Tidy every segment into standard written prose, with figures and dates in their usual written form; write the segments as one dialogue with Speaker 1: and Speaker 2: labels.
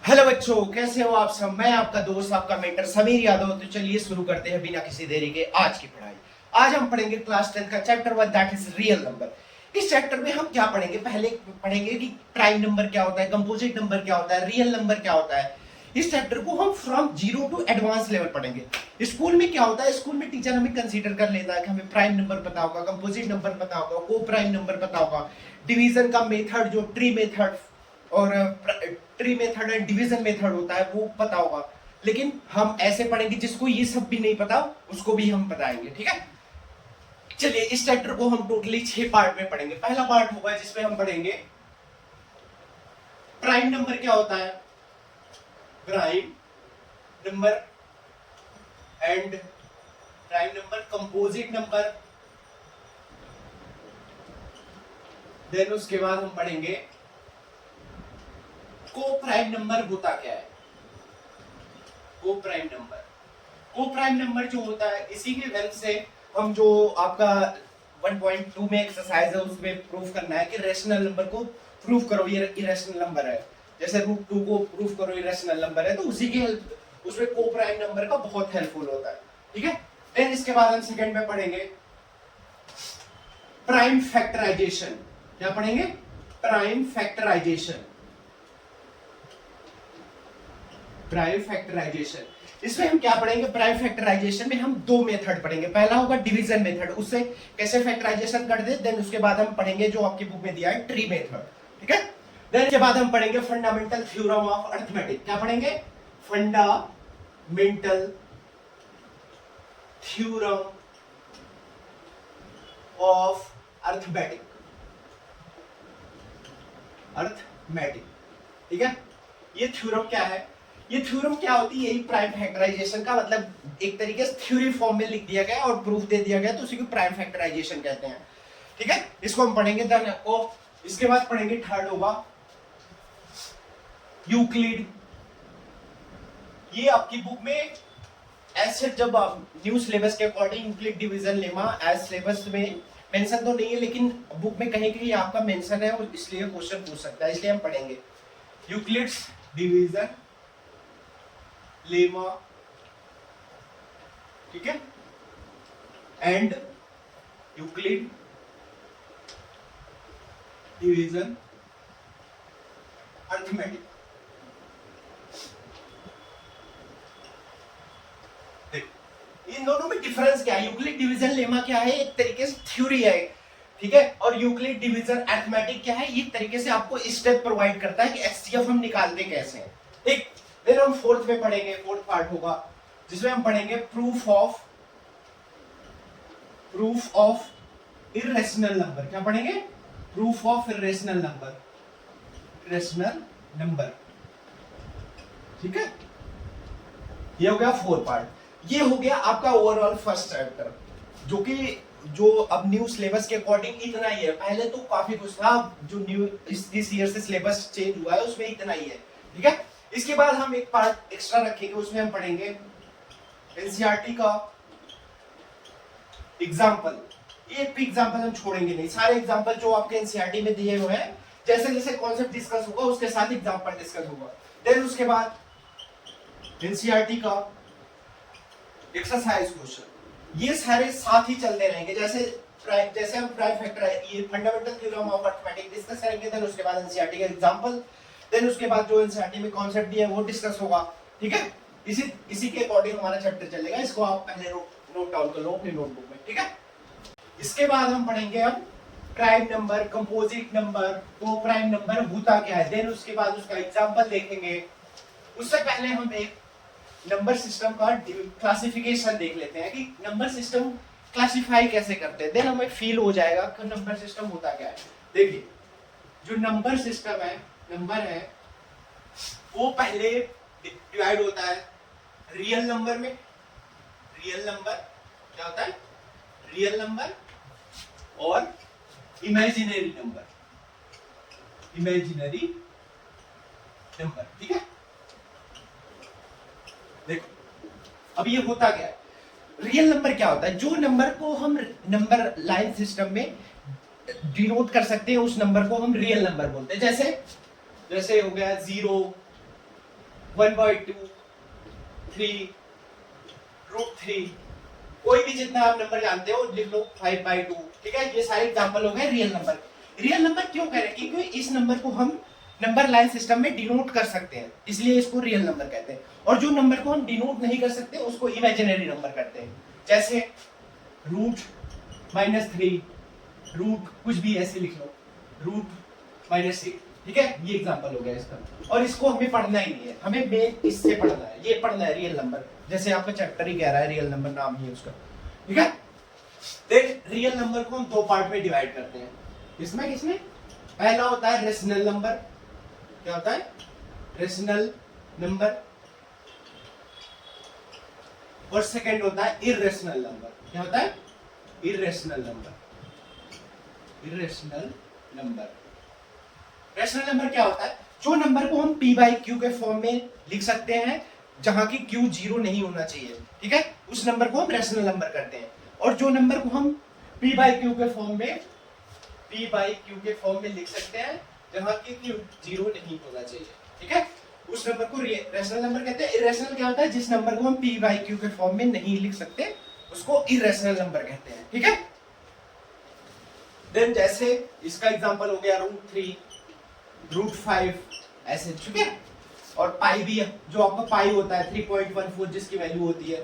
Speaker 1: Hello बच्चों, कैसे हो आप सब। मैं आपका दोस्त, आपका मेंटर समीर यादव। तो चलिए शुरू करते हैं बिना किसी देरी के आज की पढ़ाई। आज हम पढ़ेंगे क्लास 10 का chapter 1, that is real number. इस चैप्टर में हम क्या पढ़ेंगे, पहले पढ़ेंगे कि प्राइम नंबर क्या होता है, कंपोजिट नंबर क्या होता है, रियल नंबर क्या होता है। इस चैप्टर को हम from zero to advance level पढ़ेंगे। स्कूल में क्या होता है, स्कूल में टीचर हमें कंसीडर कर लेता है कि हमें प्राइम नंबर पता होगा, कंपोजिट नंबर पता होगा, को प्राइम नंबर पता होगा, डिवीजन का मेथड जो ट्री मेथड और tree method and division method होता है वो पता होगा। लेकिन हम ऐसे पढ़ेंगे जिसको ये सब भी नहीं पता उसको भी हम बताएंगे, ठीक है। चलिए, इस चैप्टर को हम टोटली 6 पार्ट में पढ़ेंगे। पहला पार्ट होगा जिसमें हम पढ़ेंगे प्राइम नंबर क्या होता है, prime number and prime number, composite number. Then उसके बाद हम पढ़ेंगे को प्राइम नंबर होता क्या है। को प्राइम नंबर, को प्राइम नंबर जो होता है, इसी की हेल्प से हम जो आपका 1.2 में एक्सरसाइज है उसमें प्रूव करना है कि रैशनल नंबर को प्रूव करो ये इरेशनल नंबर है। जैसे √2 को प्रूव करो इरेशनल नंबर है, तो उसी की हेल्प उसमें को प्राइम नंबर का बहुत हेल्पफुल होता है, ठीक है। फिर इसके बाद हम सेकंड में पढ़ेंगे प्राइम फैक्टराइजेशन। क्या पढ़ेंगे, प्राइम फैक्टराइजेशन। प्राइम फैक्टराइजेशन, इसमें हम क्या पढ़ेंगे, प्राइम फैक्टराइजेशन में हम दो मेथड पढ़ेंगे। पहला होगा डिवीजन मेथड, उससे कैसे फैक्टराइजेशन कर दे। देन उसके बाद हम पढ़ेंगे जो आपकी बुक में दिया है ट्री मेथड, ठीक है। देन के बाद हम पढ़ेंगे फंडामेंटल थ्योरम ऑफ अरिथमेटिक। क्या पढ़ेंगे, fundamental theorem of arithmetic, arithmetic, ठीक है। ये थ्योरम क्या है, ये थ्योरम क्या होती है, यही प्राइम फैक्टराइजेशन का मतलब एक तरीके से थ्योरी फॉर्म में लिख दिया गया और प्रूफ दे दिया गया, तो उसी को प्राइम फैक्टराइजेशन कहते हैं, ठीक है। इसको हम पढ़ेंगे। देन आपको इसके बाद पढ़ेंगे थर्ड होगा यूक्लिड। ये आपकी बुक में ऐसे जब आप न्यू सिलेबस के according Euclid division lemma as syllabus में मेंशन तो नहीं है, लेकिन बुक में कहीं कहीं आपका मेंशन है और इसलिए क्वेश्चन पूछ सकता है, इसलिए हम पढ़ेंगे यूक्लिड्स डिवीजन लेमा, ठीक है, एंड यूक्लिड डिवीजन अरिथमेटिक। इन दोनों में डिफरेंस क्या है, यूक्लिड डिवीजन लेमा क्या है, एक तरीके से थ्योरी है, ठीक है, और यूक्लिड डिवीजन अरिथमेटिक क्या है, एक तरीके से आपको स्टेप प्रोवाइड करता है कि एचसीएफ हम निकालते कैसे हैं, ठीक। फिर हम फोर्थ में पढ़ेंगे, फोर्थ पार्ट होगा जिसमें हम पढ़ेंगे प्रूफ ऑफ इरेशनल नंबर। क्या पढ़ेंगे, proof of irrational number, irrational number, ठीक है। ये हो गया फोर्थ पार्ट। ये हो गया आपका ओवरऑल फर्स्ट चैप्टर, जो अब न्यू सिलेबस के अकॉर्डिंग इतना ही है। पहले तो काफी कुछ था, जो न्यू इस ईयर से सिलेबस चेंज हुआ है उसमें इतना ही है, ठीक है। इसके बाद हम एक पार्ट एक्स्ट्रा रखेंगे, उसमें हम पढ़ेंगे एनसीईआरटी का एग्जाम्पल। एक भी एग्जाम्पल हम छोड़ेंगे नहीं, सारे एग्जाम्पल जो आपके एनसीईआरटी में दिए हुए हैं, जैसे जैसे कॉन्सेप्ट डिस्कस होगा उसके साथ एग्जाम्पल डिस्कस होगा। देन उसके बाद एनसीईआरटी का एक्सरसाइज क्वेश्चन, ये सारे साथ ही चलते रहेंगे। जैसे हम प्राइम फैक्टर, ये fundamental theorem of arithmetic discuss करेंगे, देन उसके बाद एनसीईआरटी का एग्जांपल, देन उसके बाद जो एनसीईआरटी में कॉन्सेप्ट दिया है वो डिस्कस होगा, ठीक है। इसी के अकॉर्डिंग हमारा चैप्टर चलेगा। इसको आप पहले नोट डाउन कर लो अपनी नोटबुक में, ठीक है। इसके बाद हम पढ़ेंगे अब प्राइम नंबर, कंपोजिट नंबर, को प्राइम नंबर होता क्या है, देन उसके बाद उसका एग्जांपल देखेंगे। उससे पहले हम एक नंबर सिस्टम का क्लासिफिकेशन देख लेते हैं कि नंबर सिस्टम क्लासिफाई कैसे करते हैं, देन हमें फील हो जाएगा कि नंबर सिस्टम होता क्या है। देखिए, जो नंबर सिस्टम है, नंबर है वो पहले डिवाइड होता है रियल नंबर में। रियल नंबर क्या होता है, रियल नंबर और इमेजिनरी नंबर, इमेजिनरी नंबर, ठीक है। देखो, अब ये होता क्या है, रियल नंबर क्या होता है, जो नंबर को हम नंबर लाइन सिस्टम में डिनोट कर सकते हैं उस नंबर को हम रियल नंबर बोलते हैं। जैसे हो गया 0, 1/2, 3, √3, कोई भी जितना आप नंबर जानते हो लिख लो, 5/2, ठीक है। ये सारे एग्जांपल हो गए रियल नंबर। रियल नंबर क्यों कह रहे हैं? क्योंकि इस नंबर को हम नंबर लाइन सिस्टम में डिनोट कर सकते हैं, इसलिए इसको रियल नंबर कहते हैं। और जो नंबर को हम डिनोट नहीं कर सकते उसको इमेजिनरी नंबर कहते हैं, जैसे √-3, रूट कुछ भी ऐसे लिख लो, √-6, ठीक है। ये एग्जांपल हो गया इसका। और इसको हमें पढ़ना ही नहीं है, हमें मेन इससे पढ़ना है, ये पढ़ना है रियल नंबर, जैसे आपका चैप्टर ही कह रहा है रियल नंबर, नाम ही है उसका, ठीक है। देन रियल नंबर को हम दो पार्ट में डिवाइड करते हैं। किसमें पहला होता है रेशनल नंबर। क्या होता है? Rational number. और सेकंड होता है इर्रेशनल नंबर। क्या होता है? Irrational number. Irrational number. Rational number क्या होता है? जो नंबर को हम p/q के फॉर्म में लिख सकते हैं, जहां की q 0 नहीं होना चाहिए, ठीक है, उस नंबर को हम रेशनल नंबर करते हैं। और जो नंबर को हम p/q के फॉर्म में लिख सकते हैं, जहां की q 0 नहीं होना चाहिए, ठीक है, उस नंबर को रेशनल नंबर कहते हैं। इरेशनल क्या होता है? जिस नंबर को हम p/q के फॉर्म में नहीं लिख सकते उसको इरेशनल नंबर कहते हैं, ठीक है। देन जैसे इसका एग्जांपल हो गया √3, √5 ऐसे, ठीक है। और पाई भी, जो आपका पाई होता है 3.14 जिसकी वैल्यू होती है,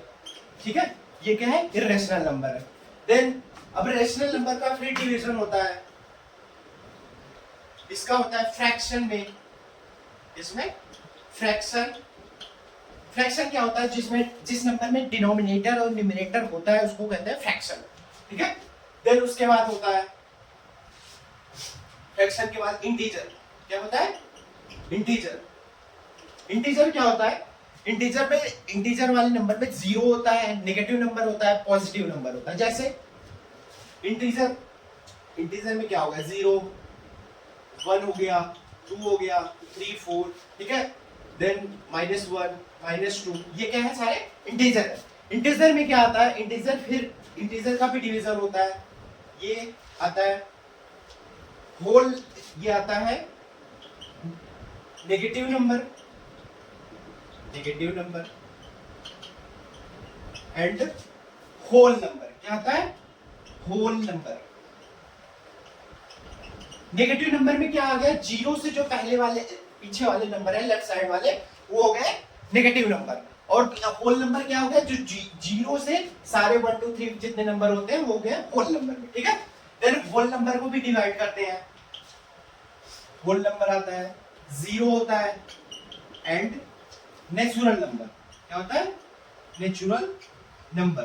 Speaker 1: ठीक है, ये क्या है? इरेशनल नंबर है। देन अब रेशनल नंबर का फिर डिवीजन होता है, इसका होता है फ्रैक्शन में। इसमें फ्रैक्शन क्या होता है? जिस नंबर में डिनोमिनेटर और न्यूमरेटर होता है उसको कहते हैं फ्रैक्शन, ठीक है। देन उसके बाद होता है फ्रैक्शन के बाद इंटीजर। क्या होता है? इंटीजर क्या होता है? इंटीजर वाले नंबर में जीरो होता है, नेगेटिव नंबर होता है, पॉजिटिव नंबर होता है। जैसे इंटीजर में क्या होगा? 0, 1 हो गया, 2 हो गया, 3, 4, ठीक है। देन -1, -2, ये क्या है? सारे इंटीजर है। इंटीजर में क्या आता है? इंटीजर का भी डिवीजन होता है। ये आता है होल, ये आता है negative number and whole number. क्या आता है? Whole number. नेगेटिव नंबर में क्या आ गया? 0 से जो पीछे वाले नंबर है, लेफ्ट साइड वाले, वो हो गए नेगेटिव नंबर। और होल नंबर क्या हो गया? जो 0 से सारे 1, 2, 3 जितने नंबर होते हैं वो हो गए होल नंबर में, ठीक है। देन होल नंबर को भी डिवाइड करते हैं। होल नंबर आता है, 0 होता है एंड नेचुरल नंबर। क्या होता है? नेचुरल नंबर,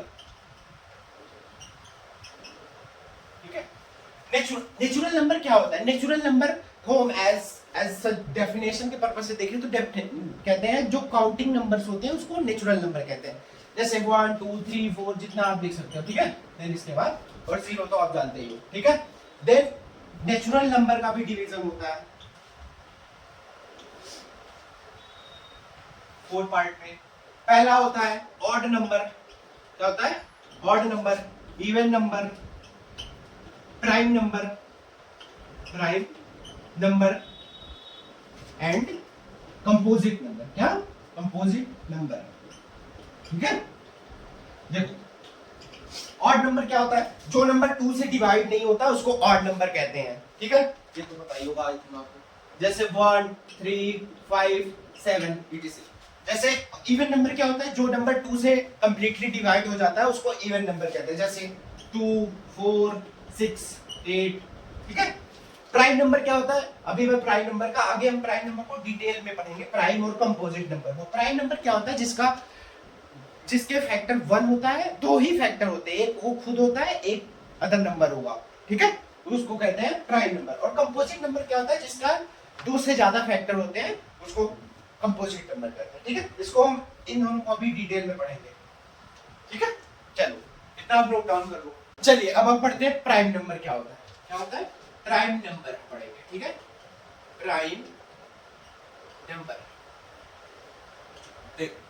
Speaker 1: ठीक है। नेचुरल नंबर क्या होता है? नेचुरल नंबर को हम एज डेफिनेशन के पर्पस से देखें तो कहते हैं जो काउंटिंग नंबर्स होते हैं उसको नेचुरल नंबर कहते हैं। जैसे 1, 2, 3, 4 जितना आप देख सकते हो, ठीक है। देन इसके बाद और 0 तो आप जानते ही हो, ठीक है। देन नेचुरल नंबर का भी डिवीजन होता है 4 पार्ट में। पहला होता है ऑड नंबर। क्या होता है? Odd number, even number, prime number and composite number. क्या? कंपोजिट नंबर, ठीक है। देखो ऑड नंबर क्या होता है? जो नंबर 2 से डिवाइड नहीं होता उसको ऑड नंबर कहते हैं, ठीक है। ये तो बताइए होगा आपको। जैसे 1, 3, 5, 7 etc। जैसे इवन नंबर क्या होता है? जो नंबर 2 से कंप्लीटली डिवाइड हो जाता है उसको इवन नंबर कहते हैं। जैसे 2, 4, 6, 8, ठीक है। प्राइम नंबर क्या होता है? अभी मैं प्राइम नंबर का, आगे हम प्राइम नंबर को डिटेल में पढ़ेंगे, प्राइम और कंपोजिट नंबर को। प्राइम नंबर क्या होता है? जिसके फैक्टर 1 होता है, 2 ही फैक्टर होते हैं, एक वो खुद होता है, एक अदर नंबर होगा, ठीक है, उसको कहते हैं प्राइम नंबर। और कंपोजिट नंबर क्या होता है? जिसका 2 से ज्यादा फैक्टर होते हैं उसको कंपोजिट नंबर कहते हैं, ठीक है। इसको हम इन दोनों को भी डिटेल में पढ़ेंगे, ठीक है। चलो इतना आप नोट डाउन कर लो। चलिए अब हम पढ़ते हैं प्राइम नंबर क्या होता है। क्या होता है? प्राइम नंबर पढ़ेंगे, ठीक है। प्राइम नंबर, देखो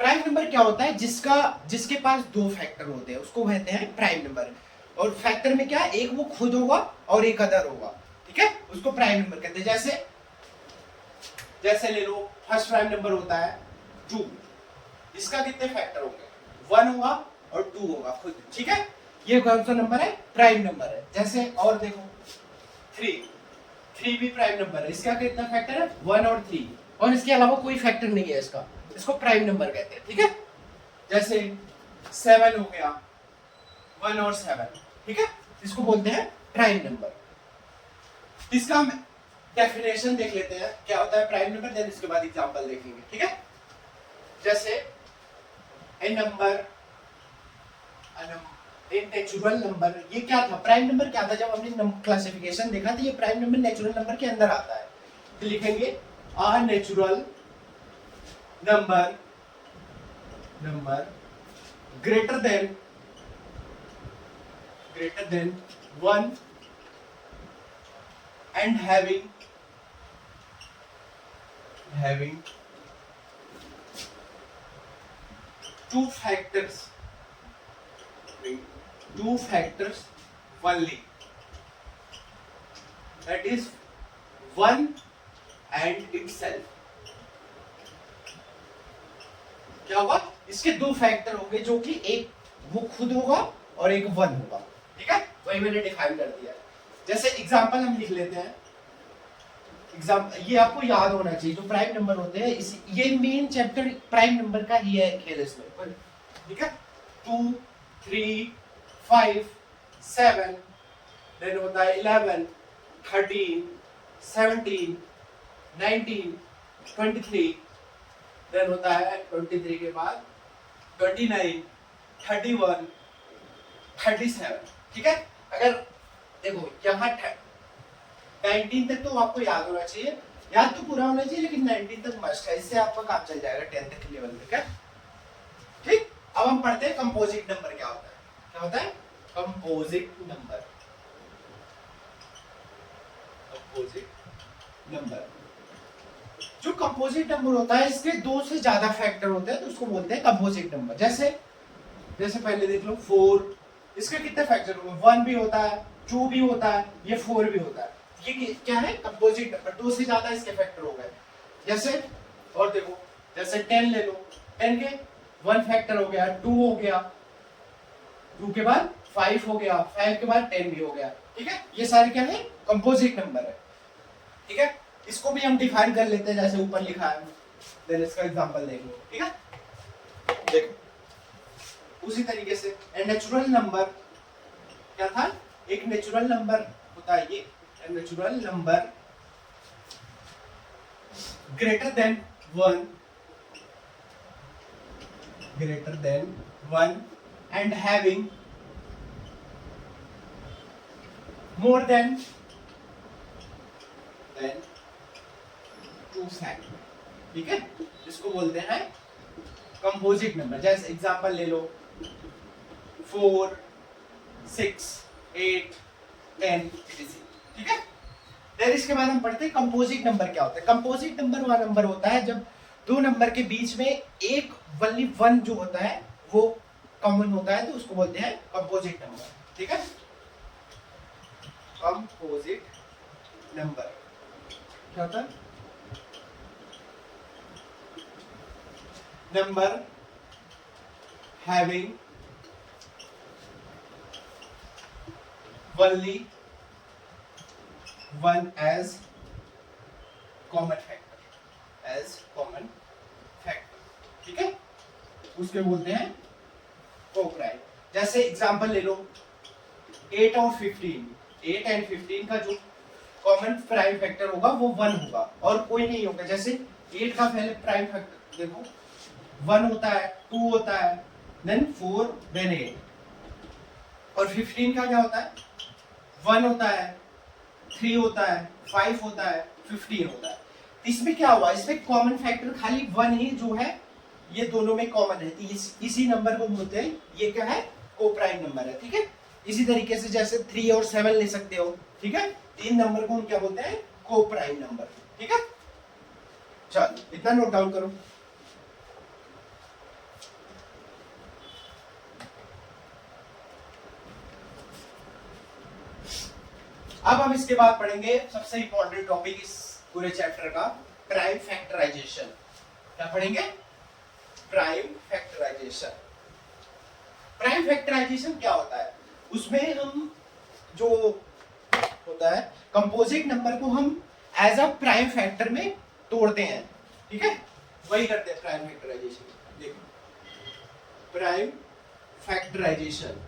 Speaker 1: प्राइम नंबर क्या होता है? जिसके पास 2 फैक्टर होते हैं उसको कहते हैं प्राइम नंबर। और फैक्टर में क्या? एक वो खुद होगा और एक अदर होगा, ठीक है, उसको प्राइम नंबर कहते हैं। जैसे जैसे ले लो फर्स्ट प्राइम नंबर होता है 2, इसका कितने फैक्टर होंगे, 1 होगा और 2 होगा खुद, ठीक है। ये कौन सा नंबर है, प्राइम नंबर है। जैसे और देखो 3 भी प्राइम नंबर है, इसका कितना फैक्टर है, 1 और 3, और इसके अलावा कोई फैक्टर नहीं है इसका, इसको प्राइम नंबर कहते हैं, ठीक है। जैसे 7 हो गया, 1 और 7, ठीक है, इसको बोलते हैं प्राइम नंबर। इसका हम डेफिनेशन देख लेते हैं क्या होता है प्राइम नंबर, देन इसके बाद एग्जांपल देखेंगे, ठीक है। जैसे ए नंबर, ए नेचुरल नंबर, ये क्या था, प्राइम नंबर क्या था, जब हमने क्लासिफिकेशन देखा तो ये प्राइम नंबर नेचुरल नंबर के अंदर आता है, तो लिखेंगे a natural number greater than 1 and having two factors only, that is 1 and itself। क्या होगा, इसके दो फैक्टर होंगे जो कि एक वो खुद होगा और एक 1 होगा, ठीक है, वही मैंने डिफाइन कर दिया। जैसे एग्जांपल हम लिख लेते हैं, ये आपको याद होना चाहिए, जो प्राइम नंबर होते हैं इस ये मेन चैप्टर प्राइम नंबर का ही है खेल इसमें, ठीक है। 2 3 5 7, देन होता है 11 13 17 19 23, देन होता है 23 के बाद 29 31 37, ठीक है। अगर देखो यहाँ 19 तक तो आपको याद होना चाहिए, याद तो पूरा होना चाहिए, लेकिन 19 तक मस्ट है, इससे आपका काम चल जाएगा 10th के लेवल पे, क्या ठीक। अब हम पढ़ते हैं कंपोजिट नंबर क्या होता है, क्या होता है कंपोजिट नंबर। जो कंपोजिट नंबर होता है इसके 2 से ज्यादा फैक्टर होते हैं तो उसको बोलते हैं कंपोजिट नंबर। जैसे पहले देख लो 4, इसके कितने फैक्टर होंगे, 1 भी होता है, 2 भी होता है, ये 4 भी होता है, ये क्या है कंपोजिट नंबर, 2 से ज्यादा इसके फैक्टर हो गए। जैसे और देखो, जैसे 10 ले लो, 10 के 1 फैक्टर हो गया, 2 हो गया, 2 के बाद 5 हो गया, 5 के बाद 10 भी हो गया, ठीक है। ये सारे क्या है कंपोजिट नंबर है, ठीक है। इसको भी हम डिफाइन कर लेते हैं जैसे ऊपर लिखा है, देन इसका एग्जांपल देख लो, ठीक है। देखो उसी तरीके से नेचुरल नंबर क्या था, एक नेचुरल नंबर होता है ये, natural number greater than 1 and having more than 2 factor, ठीक है, इसको बोलते हैं कंपोजिट नंबर। जैसे एग्जांपल ले लो 4 6 8 10, ठीक है। देन इसके बाद हम पढ़ते हैं कंपोजिट नंबर क्या होता है। कंपोजिट नंबर वह नंबर होता है जब 2 नंबर के बीच में एक वनली 1 जो होता है वो कॉमन होता है, तो उसको बोलते हैं कंपोजिट नंबर, ठीक है। कंपोजिट नंबर क्या होता है, number having only 1 as common factor, ठीक है, उसके बोलते हैं कोप्राइम। जैसे एग्जांपल ले लो 8 और 15, 8 एंड 15 का जो कॉमन प्राइम फैक्टर होगा वो 1 होगा और कोई नहीं होगा। जैसे 8 का पहले प्राइम फैक्टर देखो 1 होता है, 2 होता है, देन 4, देन 8, और 15 का क्या होता है, 1 होता है, 3 होता है, 5 होता है, 15 होता है। इसमें क्या हुआ, इसमें कॉमन फैक्टर खाली 1 ही जो है, ये दोनों में कॉमन है, इसी नंबर को बोलते हैं, ये क्या है कोप्राइम नंबर है, ठीक है। इसी तरीके से जैसे 3 और 7 ले सकते हो, ठीक है, 3 नंबर को हम क्या बोलते हैं कोप्राइम नंबर, ठीक है। चलो इतना नोट डाउन करो। अब हम इसके बाद पढ़ेंगे सबसे इंपॉर्टेंट टॉपिक इस पूरे चैप्टर का, प्राइम फैक्टर फैक्टराइजेशन। क्या पढ़ेंगे? Prime factorisation. प्राइम फैक्टराइजेशन क्या होता है? उसमें हम जो होता है कंपोजिट नंबर को हम एज अ प्राइम फैक्टर में तोड़ते हैं, ठीक है, वही करते हैं प्राइम फैक्टराइजेशन। देखो प्राइम फैक्टराइजेशन,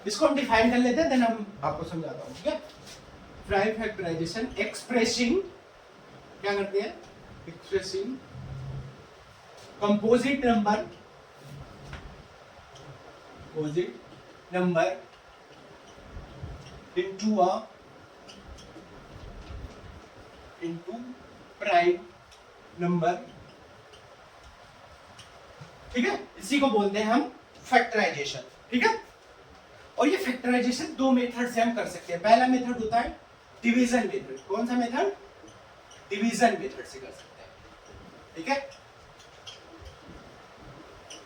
Speaker 1: इसको हम डिफाइन कर लेते हैं, देन हम आपको समझाता हूं, ठीक है। प्राइम फैक्टराइजेशन एक्सप्रेसिंग, क्या करते हैं? Expressing composite number, composite number into prime number, ठीक है, इसी को बोलते हैं हम फैक्टराइजेशन, ठीक है। और ये फैक्टराइजेशन दो मेथड से हम कर सकते हैं। पहला मेथड होता है डिवीजन मेथड। कौन सा मेथड? डिवीजन मेथड से कर सकते हैं, ठीक है।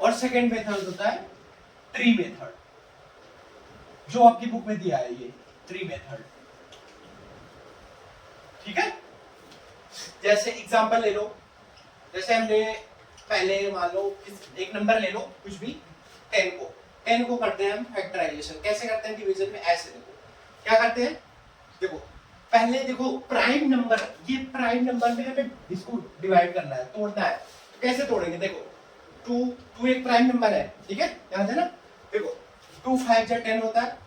Speaker 1: और सेकंड मेथड होता है ट्री मेथड, जो आपकी बुक में दिया है, ये ट्री मेथड, ठीक है। जैसे एग्जांपल ले लो, जैसे हमने पहले मान लो एक नंबर ले लो कुछ भी, 10 को करते हैं हम फैक्टराइजेशन। कैसे करते हैं डिवीजन में? ऐसे देखो क्या करते हैं, देखो पहले देखो प्राइम नंबर, ये प्राइम नंबर में हमें इसको डिवाइड करना है, तोड़ना है। तो कैसे तोड़ेंगे? देखो 2 एक प्राइम नंबर है, ठीक है, याद है ना। देखो 2 5 या 10 होता है,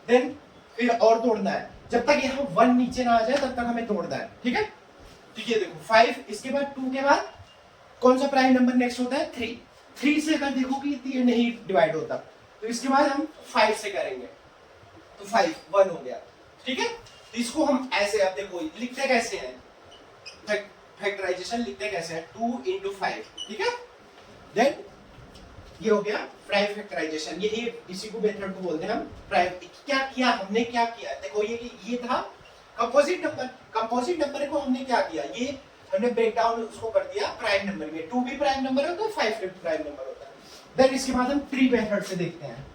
Speaker 1: देन फिर और तोड़ना है, जब तक यहाँ 1 नीचे ना आ जाए तब तक हमें तोड़ना है, ठीक है। ठीक है, देखो 5, इसके बाद 2 के बाद कौन सा प्राइम नंबर नेक्स्ट होता है? 3 से अगर देखो कि ये नहीं डिवाइड होता, तो इसके बाद हम 5 से करेंगे, तो 5 1 हो गया, ठीक है। तो इसको हम ऐसे, अब देखो लिखते कैसे हैं, फैक्टराइजेशन लिखते कैसे हैं? 2 into 5, ठीक है। देन ये हो गया प्राइम फैक्टराइजेशन। ये इसी को मेथड को बोलते हैं हम प्राइम। क्या किया हमने? क्या किया? देखो ये था कंपोजिट नंबर। कंपोजिट नंबर को हमने क्या किया? ये हमने ब्रेक डाउन उसको कर दिया प्राइम नंबर में। 2 भी प्राइम नंबर होता है, 5 भी प्राइम नंबर होता है। देन इसके बाद हम ट्री मेथड से देखते हैं।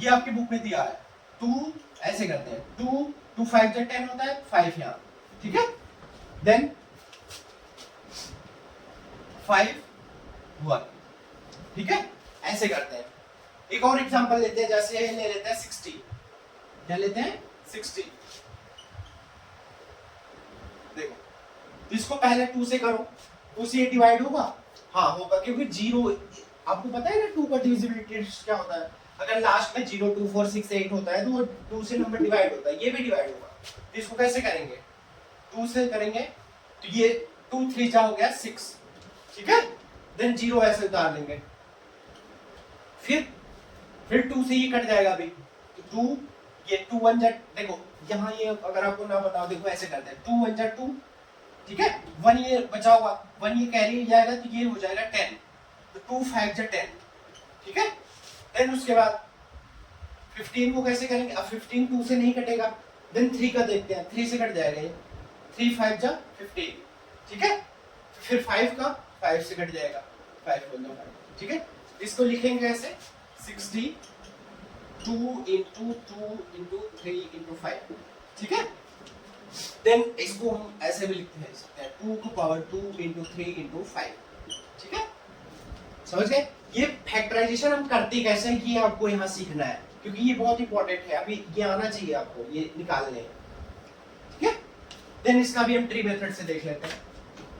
Speaker 1: ये आपकी बुक में दिया है, 2 ऐसे करते हैं, 2 5 या 10 होता है, 5 यहाँ, ठीक है। देन 5 1, ठीक है, ऐसे करते हैं। एक और एग्जांपल लेते हैं, जैसे ले लेते हैं 60। क्या लेते हैं? 60। देखो इसको पहले 2 से करो, 2 से ये डिवाइड होगा? हाँ होगा, क्योंकि 0, आपको पता है ना 2 का डिविजिबिलिटी क्या होता है? अगर लास्ट में 0 2 4 6 8 होता है तो वो 2 से नंबर डिवाइड होता है, ये भी डिवाइड होगा। तो इसको कैसे करेंगे? 2 से करेंगे, तो ये 2 3 जा हो गया 6, ठीक है। देन 0 ऐसे उतार लेंगे, फिर 2 से ये कट जाएगा अभी, तो 2, ये 2 1 जा, देखो यहाँ ये अगर आपको ना बताओ, देखो ऐसे करते हैं, 2 1 जा 2, ठीक है, 1 ये बचा हुआ, 1 ये कैरी जाएगा तो ये हो जाएगा 10, तो 2 5 जा 10, ठीक है। देन उसके बाद 15 को कैसे करेंगे? अब 15 2 से नहीं कटेगा, देन 3 का देखते हैं, 3 से कट जाएगा ये, 3 5 जा 15, ठीक है। फिर 5 का 5 से कट जाएगा, 5 बोल दो, ठीक है। इसको लिखेंगे ऐसे 60 2 into 2 into 3 into 5, ठीक है। देन इसको हम ऐसे भी लिखते हैं 2 को पावर 2 into 3 into 5, ठीक है। समझ गए? ये फैक्टराइजेशन हम करते कैसे हैं, ये आपको यहाँ सीखना है, क्योंकि ये बहुत इंपॉर्टेंट है, अभी ये आना चाहिए आपको, ये निकालने, ठीक है। देन इसका भी हम ट्री मेथड से देख लेते हैं।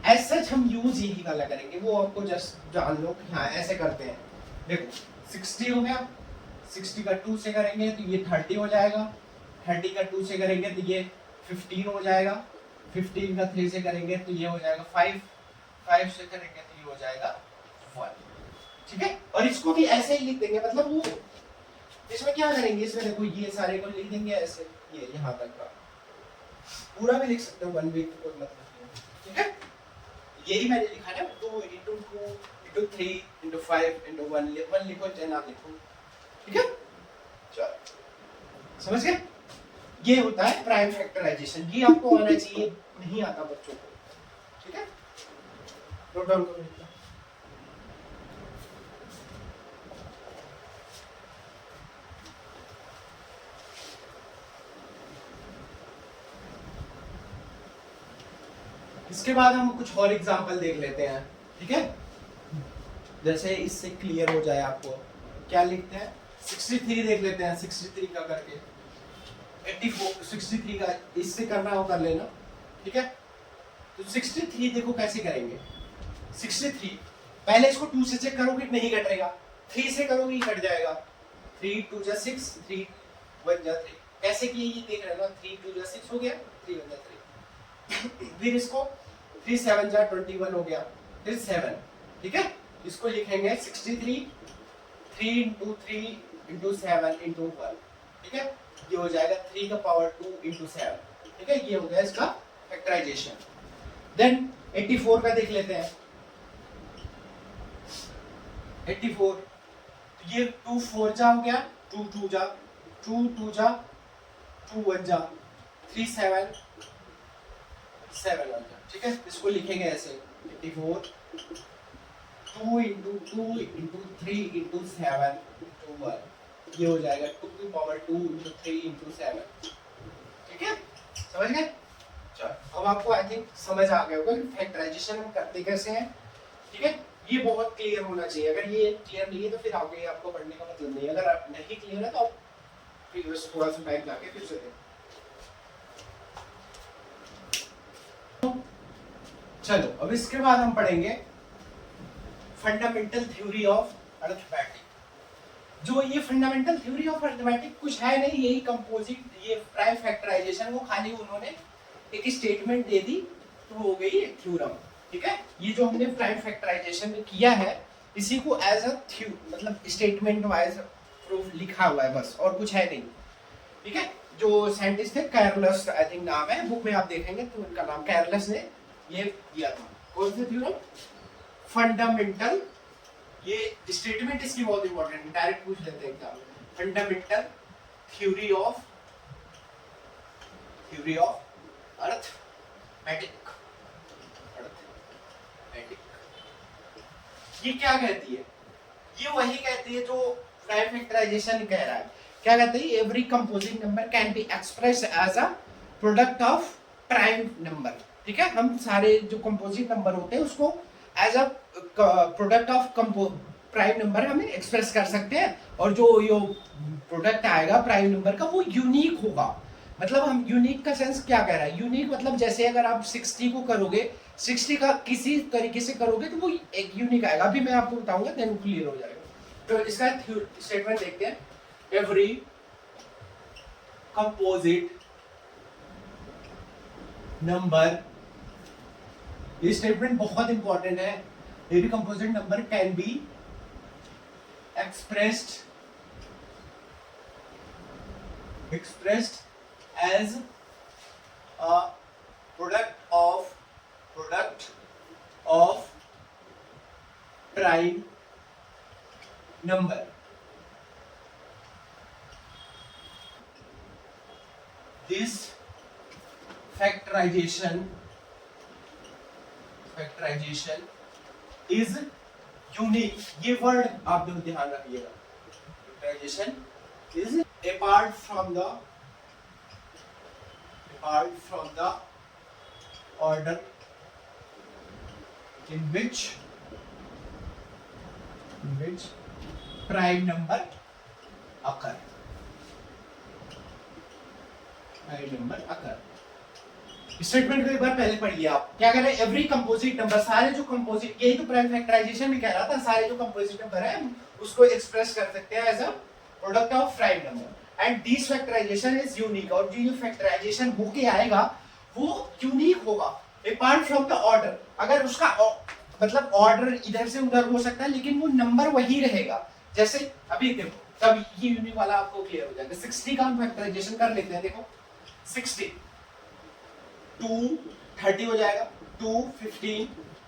Speaker 1: एज सच हम यूज यही वाला करेंगे, वो आपको जस्ट जान लो कि हाँ ऐसे करते हैं। देखो 60 हो गया, 60 का 2 से करेंगे तो ये 30 हो जाएगा, 30 का 2 से करेंगे तो ये 15 हो जाएगा, 15 का 3 से करेंगे तो ये हो जाएगा 5, 5 से करेंगे तो ये हो जाएगा 1, ठीक है। और इसको भी ऐसे ही लिख देंगे, मतलब वो इसमें क्या करेंगे, इसमें देखो ये सारे को लिख देंगे ऐसे, ये यहाँ तक का पूरा भी लिख सकते हो, 1 वीक कोई मतलब नहीं, ठीक है। यही मैंने लिखा है 2 into 2 into 3 into 5 into 1 लिखो चाहे ना लिखो, ठीक है। चलो समझ गए? ये होता है प्राइम फैक्टराइजेशन, ये आपको आना चाहिए, नहीं आता बच्चों को, ठीक है। नोट डाउन करो। इसके बाद हम कुछ और एग्जांपल देख लेते हैं, ठीक है, जैसे इससे क्लियर हो जाए आपको। क्या लिखते हैं, 63 देख लेते हैं, 63 का करके 84 63 का इससे करना हो कर लेना, ठीक है। तो 63 देखो कैसे करेंगे। 63 पहले इसको 2 से चेक करोगे नहीं कटेगा, 3 से करोगे कट जाएगा। 3 2 जा 6, 3 1 जा 3, कैसे किए ये देख रहे हो ना। 3 2 जा 6 हो गया, 3 1 जा 3। फिर इसको 3 7 जा 21 हो गया, फिर 7, ठीक है। इसको लिखेंगे 63 3 into 3 into 7 into 1, ठीक है। ये हो जाएगा 3 का पावर 2 into 7, ठीक है। ये हो गया इसका फैक्टराइजेशन। देन 84 का देख लेते हैं। 84 तो ये 2 4 जा हो गया, 2 2 जा 2 2 जा 2 1 जा 3 7 7 1 जा, ठीक है। इसको लिखेंगे ऐसे 84 2 into 2 into 3 into 7 into 1, ये हो जाएगा 2 की पावर 2 into 3 into 7, ठीक है। समझ गए? चलो अब आपको आई थिंक समझ आ गया होगा कि फैक्टराइजेशन हम करते कैसे हैं, ठीक है। ये बहुत क्लियर होना चाहिए। अगर ये क्लियर नहीं है तो फिर आगे आपको पढ़ने का मतलब नहीं है। अगर आप नहीं क्लियर है तो आप फिर बस थोड़ा सा टाइम लाके फिर से देखें। चलो अब इसके बाद हम पढ़ेंगे फंडामेंटल थ्योरी ऑफ अरिथमेटिक। जो ये फंडामेंटल थ्योरी ऑफ अरिथमेटिक कुछ है नहीं, यही कंपोजिट, ये प्राइम फैक्टराइजेशन, वो खाली उन्होंने एक स्टेटमेंट दे दी तो हो गई थ्योरम, ठीक है। ये जो हमने प्राइम फैक्टराइजेशन में किया है इसी को एज अ मतलब स्टेटमेंट वाइज प्रूफ लिखा हुआ है बस, और कुछ है नहीं, ठीक है। जो साइंटिस्ट थे कैरलस आई थिंक नाम है, बुक में आप देखेंगे तो उनका नाम कैरलस ने ये दिया था। कौन सा थ्योरम? फंडामेंटल, ये स्टेटमेंट इसकी बहुत इंपॉर्टेंट है, डायरेक्ट पूछ लेते हैं एग्जाम में। Fundamental theory of arithmetic. ये क्या कहती है? ये वही कहती है जो प्राइम फैक्टराइजेशन कह रहा है। क्या कहते हैं? Every composite number can be expressed as a product of prime number, ठीक है। हम सारे जो कंपोजिट नंबर होते हैं उसको as a product of prime number हमें एक्सप्रेस कर सकते हैं, और जो ये प्रोडक्ट आएगा प्राइम नंबर का वो यूनिक होगा। मतलब हम यूनिक का सेंस क्या कह रहा है? यूनिक मतलब जैसे अगर आप 60 को करोगे, 60 का किसी तरीके से करोगे तो वो एक यूनिक आएगा। अभी मैं आपको बताऊंगा, देन क्लियर हो जाएगा। तो इसका स्टेटमेंट देखते हैं। एवरी कंपोजिट नंबर, ये स्टेटमेंट बहुत इंपॉर्टेंट है। Every composite number can B expressed as a product of prime number. This factorization is unique. ये वर्ड आप लोग ध्यान रखिएगा। Factorization is apart from the order in which prime number occur। Statement को एक बार पहले पढ़िए आप। क्या कह रहे हैं? एवरी कंपोजिट नंबर, सारे जो कंपोजिट, यही तो प्राइम फैक्टराइजेशन भी कह रहा था, सारे जो कंपोजिट नंबर है उसको एक्सप्रेस कर सकते हैं as a product of prime number, and this factorization is unique. और जो ये फैक्टराइजेशन होके आएगा वो यूनिक होगा अपार्ट फ्रॉम द ऑर्डर। अगर उसका मतलब ऑर्डर इधर से उधर हो सकता है लेकिन वो नंबर वही रहेगा। जैसे अभी देखो, तब ये यूनिक वाला आपको क्लियर हो जाएगा। 60 का हम फैक्टराइजेशन कर लेते हैं। देखो 60 2 30 हो जाएगा, 2 15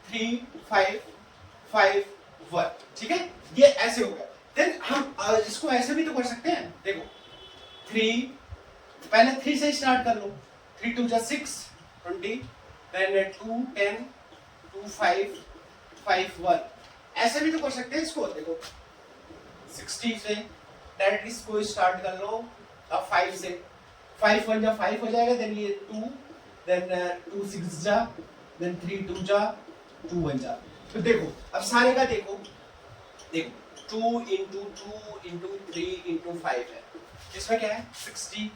Speaker 1: 3 5 5 1, ठीक है। ये ऐसे हो गया। देन हम इसको ऐसे भी तो कर सकते हैं। देखो 3, पहले 3 से स्टार्ट कर लो। 3 2 जा 6 20, देन 2 10 2 5 5 1, ऐसे भी तो कर सकते हैं इसको। देखो 60 से डायरेक्ट इसको स्टार्ट कर लो। अब 5 से 5 1 जा 5 हो जाएगा, देन ये 2, देन 2 6 जा देन 3 2 जा 2 1 जा। तो देखो अब सारे का देखो 2 इंटू 2 इंटू 3 इंटू 5 है, इसमें क्या है 60,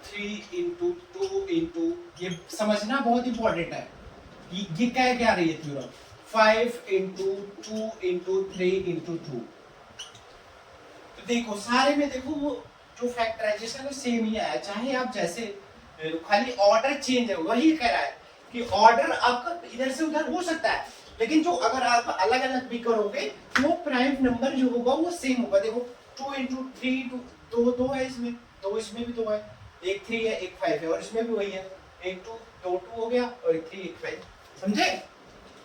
Speaker 1: 3 इंटू 2 इंटू, ये समझना बहुत इंपॉर्टेंट है, ये क्या रही है थ्योरम, 5 इंटू 2 इंटू 3 इंटू 2। तो देखो सारे में देखो वो जो फैक्टराइजेशन है सेम ही आया, चाहे आप जैसे खाली ऑर्डर चेंज है, वही कह रहा है कि ऑर्डर आपका इधर से उधर हो सकता है, लेकिन जो अगर आप अलग अलग भी करोगे तो प्राइम नंबर जो होगा वो सेम होगा। देखो 2 इंटू 3 दो है इसमें, दो इसमें भी 2 है, एक 3 है एक 5 है, और इसमें भी वही है, एक 2 दो 2 हो गया और एक 3 एक 5, समझे?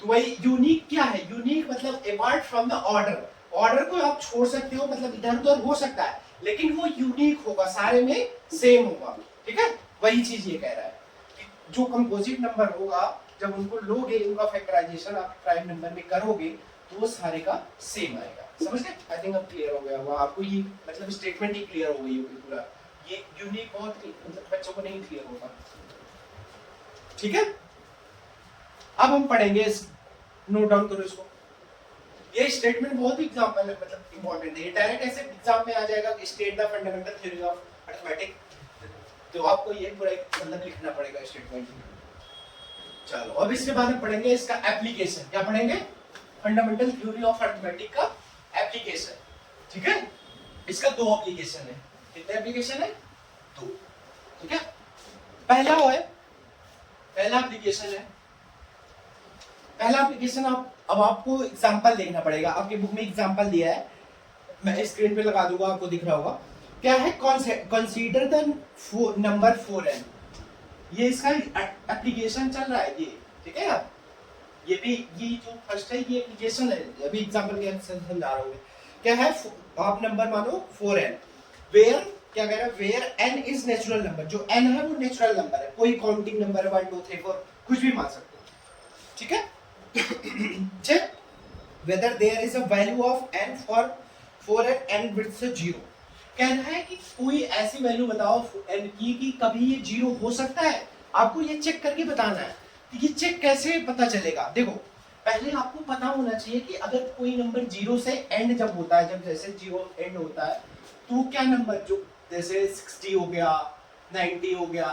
Speaker 1: तो वही यूनिक क्या है, यूनिक मतलब apart from the order, order को आप छोड़ सकते हो, मतलब इधर उधर हो सकता है, लेकिन वो यूनिक होगा, सारे में सेम होगा, ठीक है? वही चीज ये कह रहा है कि जो कंपोजिट नंबर होगा जब उनको लोगे, उनका फैक्टराइजेशन आप प्राइम नंबर में करोगे तो वो सारे का सेम आएगा, समझ गए? आई थिंक अब क्लियर हो गया होगा आपको, ये मतलब स्टेटमेंट ही क्लियर हो गई होगी पूरा, ये यूनिक बहुत मतलब बच्चों को नहीं क्लियर होगा, ठीक है? अब हम पढ़ेंगे, नोट डाउन करो इसको, ये स्टेटमेंट बहुत ही एग्जांपल है, मतलब इंपॉर्टेंट है, ये डायरेक्ट ऐसे एग्जाम में आ जाएगा, state the fundamental theory of arithmetic, तो आपको ये पूरा मतलब लिखना पड़ेगा स्टेटमेंट। चलो अब इसके बाद हम पढ़ेंगे इसका एप्लीकेशन, क्या पढ़ेंगे? फंडामेंटल थ्योरी ऑफ अरिथमेटिक का एप्लीकेशन, ठीक है? इसका दो एप्लीकेशन है, कितने एप्लीकेशन है? दो, ठीक है? पहला एप्लीकेशन है, पहला एप्लीकेशन आप, अब आपको एग्जांपल देखना पड़ेगा, आपके बुक में एग्जांपल दिया है, मैं स्क्रीन पे लगा दूंगा, आपको दिख रहा होगा, क्या है? कंसीडर द नंबर 4n, ये इसका एप्लीकेशन चल रहा है ये, ठीक है? आप ये भी, ये जो फर्स्ट है ये एप्लीकेशन है, अभी एग्जांपल के समझा रहा हूं, क्या है? आप नंबर मानो 4n, वेयर क्या कह रहा है? Where n is natural number, जो n है वो नेचुरल नंबर है, कोई काउंटिंग नंबर है 1 2 3 4 कुछ भी मान सकते हो, ठीक है? Check whether there is a value of n for n with 0, कहना है कि कोई ऐसी वैल्यू बताओ n की कि कभी ये 0 हो सकता है, आपको ये चेक करके बताना है। तो ये चेक कैसे पता चलेगा? देखो पहले आपको पता होना चाहिए कि अगर कोई नंबर 0 से एंड जब होता है, जब जैसे 0 एंड होता है तो क्या नंबर, जो जैसे 60 हो गया, 90 हो गया,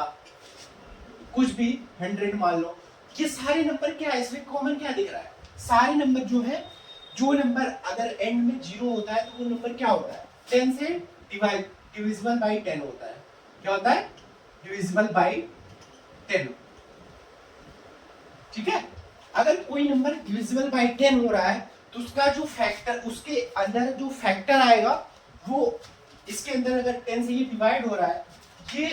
Speaker 1: कुछ भी 100 मान लो, ये सारे नंबर क्या है, इसमें कॉमन क्या दिख रहा है? सारे नंबर जो है, जो नंबर अगर एंड में 0 होता है तो वो नंबर क्या होता है? 10 से डिविजिबल बाई 10 होता है। क्या होता है? डिविजिबल बाई 10, ठीक है? अगर कोई नंबर डिविजिबल बाई 10 हो रहा है तो उसका जो फैक्टर, उसके अंदर जो फैक्टर आएगा वो, इसके अंदर अगर 10 से ये डिवाइड हो रहा है, ये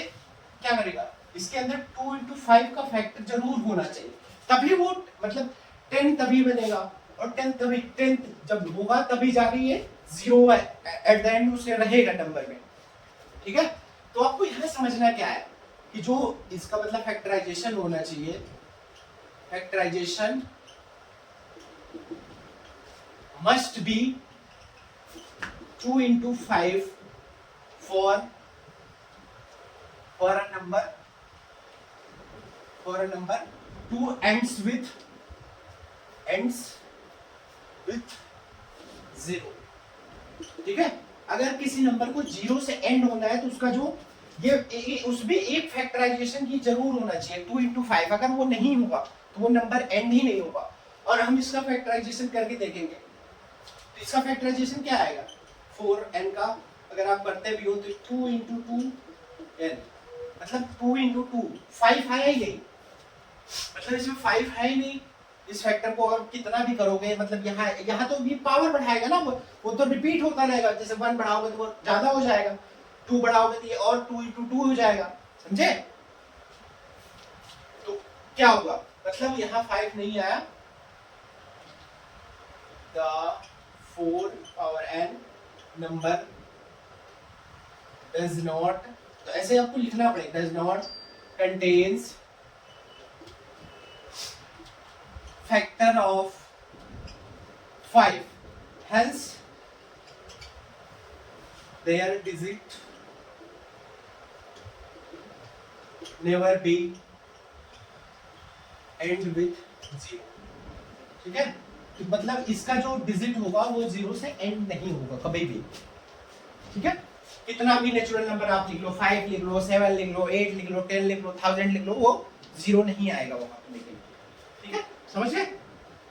Speaker 1: क्या करेगा? इसके अंदर 2 into 5 का फैक्टर जरूर होना चाहिए, तभी वो मतलब 10 तभी बनेगा, और 10 तभी 10 जब होगा तभी जाके ये 0 एट द एंड उसे रहेगा नंबर में, ठीक है? तो आपको यह समझना क्या है कि जो इसका मतलब फैक्टराइजेशन होना चाहिए, factorisation must be 2 into 5 for a number 2 ends with 0, ठीक है? अगर किसी नंबर को 0 से एंड होना है तो उसका जो ये उसमें एक फैक्टराइजेशन की जरूर होना चाहिए, 2 into 5, अगर वो नहीं होगा तो वो नंबर एंड ही नहीं होगा, और हम इसका फैक्टराइजेशन करके देखेंगे। तो इसका फैक्टराइजेशन क्या आएगा? 4n का अगर आप करते भी हो तो 2 into 2n, मतलब 2 into 2, 5 है ही नहीं, मतलब इसमें 5 है ही नहीं, इस फैक्टर को अगर कितना भी करोगे, मतलब यहाँ तो ये पावर बढ़ाएगा ना, वो तो रिपीट होता रहेगा, जैसे 1 बढ़ाओगे तो वो ज्यादा हो जाएगा, 2 बढ़ाओगे तो ये और 2 into 2 हो जाएगा, समझे? तो क्या होगा, मतलब यहाँ 5 नहीं आया, the 4 power n number does not, तो ऐसे आपको लिखना पड़ेगा, does not contains factor of 5, hence their digit never be and with 0, ठीक है। तो मतलब इसका जो डिजिट होगा वो 0 से एंड नहीं होगा कभी भी, ठीक है। कितना भी नेचुरल नंबर आप लिख लो, 5 लिख लो, 7 लिख लो, 8 लिख लो, 10 लिख लो, 1000 लिख लो, वो 0 नहीं आएगा वहां पे, लेकिन ठीक है, समझ गए।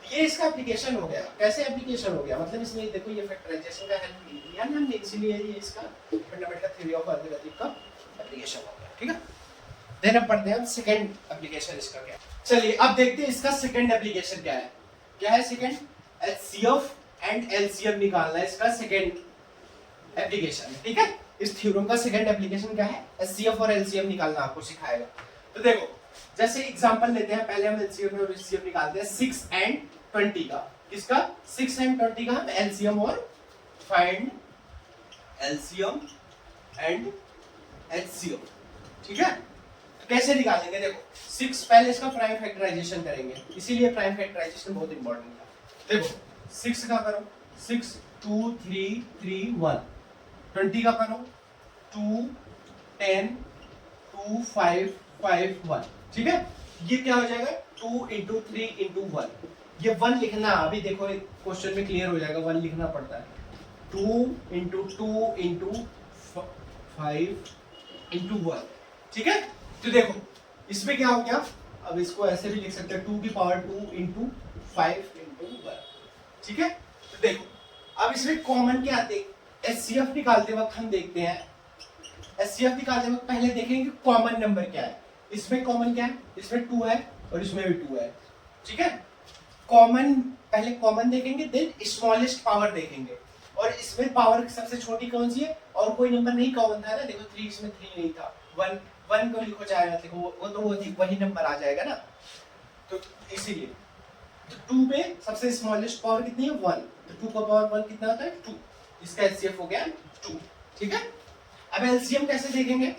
Speaker 1: ये इसका एप्लीकेशन हो गया। कैसे एप्लीकेशन हो गया, मतलब इसमें देखो ये फैक्टराइजेशन का हेल्प लिया ना हमने, इसीलिए ये इसका फंडामेंटल थ्योरी ऑफ अरिथमेटिक का एप्लीकेशन हो गया, ठीक है। देन अब पढ़ते हैं सेकंड एप्लीकेशन इसका क्या है। चलिए अब देखते हैं इसका सेकंड एप्लीकेशन क्या है। क्या है सेकंड? एचसीएफ एंड एलसीएम निकालना है इसका सेकंड एप्लीकेशन, ठीक है। इस थ्योरम का सेकंड एप्लीकेशन क्या है? एचसीएफ और एलसीएम निकालना आपको सिखाएगा। तो देखो जैसे एग्जांपल लेते हैं, पहले हम एलसीएम और एचसीएफ निकालते हैं 6 एंड 20 का। किसका? 6 एंड 20 का हम एलसीएम और फाइंड एलसीएम एंड एचसीएफ, ठीक है। तो कैसे निकालेंगे? देखो 6 पहले इसका प्राइम फैक्टराइजेशन करेंगे, इसीलिए प्राइम फैक्टराइजेशन बहुत इंपॉर्टेंट है। देखो 6 का करो 6 2 3 3 1, 20 का करो 2 10 2 5 5 1, ठीक है। ये क्या हो जाएगा? 2 into 3 into 1। ये 1 लिखना अभी देखो क्वेश्चन में क्लियर हो जाएगा, 1 लिखना पड़ता है। 2 into 2 into 5 into 1, ठीक है। तो देखो इसमें क्या हो गया, अब इसको ऐसे भी लिख सकते हैं 2 की पावर 2 into 5 into 1, ठीक है। तो देखो अब इसमें कॉमन क्या आते हैं, एचसीएफ निकालते वक्त हम देखते हैं, एचसीएफ निकालते वक्त पहले देखेंगे कॉमन नंबर क्या है। इसमें कॉमन क्या है? इसमें 2 है और इसमें भी 2 है, ठीक है। कॉमन पहले कॉमन देखेंगे, देन स्मॉलेस्ट पावर देखेंगे, और इसमें पावर सबसे छोटी कौन सी है, और कोई नंबर नहीं कॉमन था ना। देखो 3 इसमें 3 नहीं था, 1 को लिखो जाएगा, देखो वो तो वही नंबर आ जाएगा ना। तो इसीलिए तो 2 पे सबसे स्मॉलेस्ट पावर कितनी है? 1, तो 2 का पावर 1 कितना होता है? 2। इसका एचसीएफ हो गया 2, ठीक है। अब एलसीएम कैसे देखेंगे?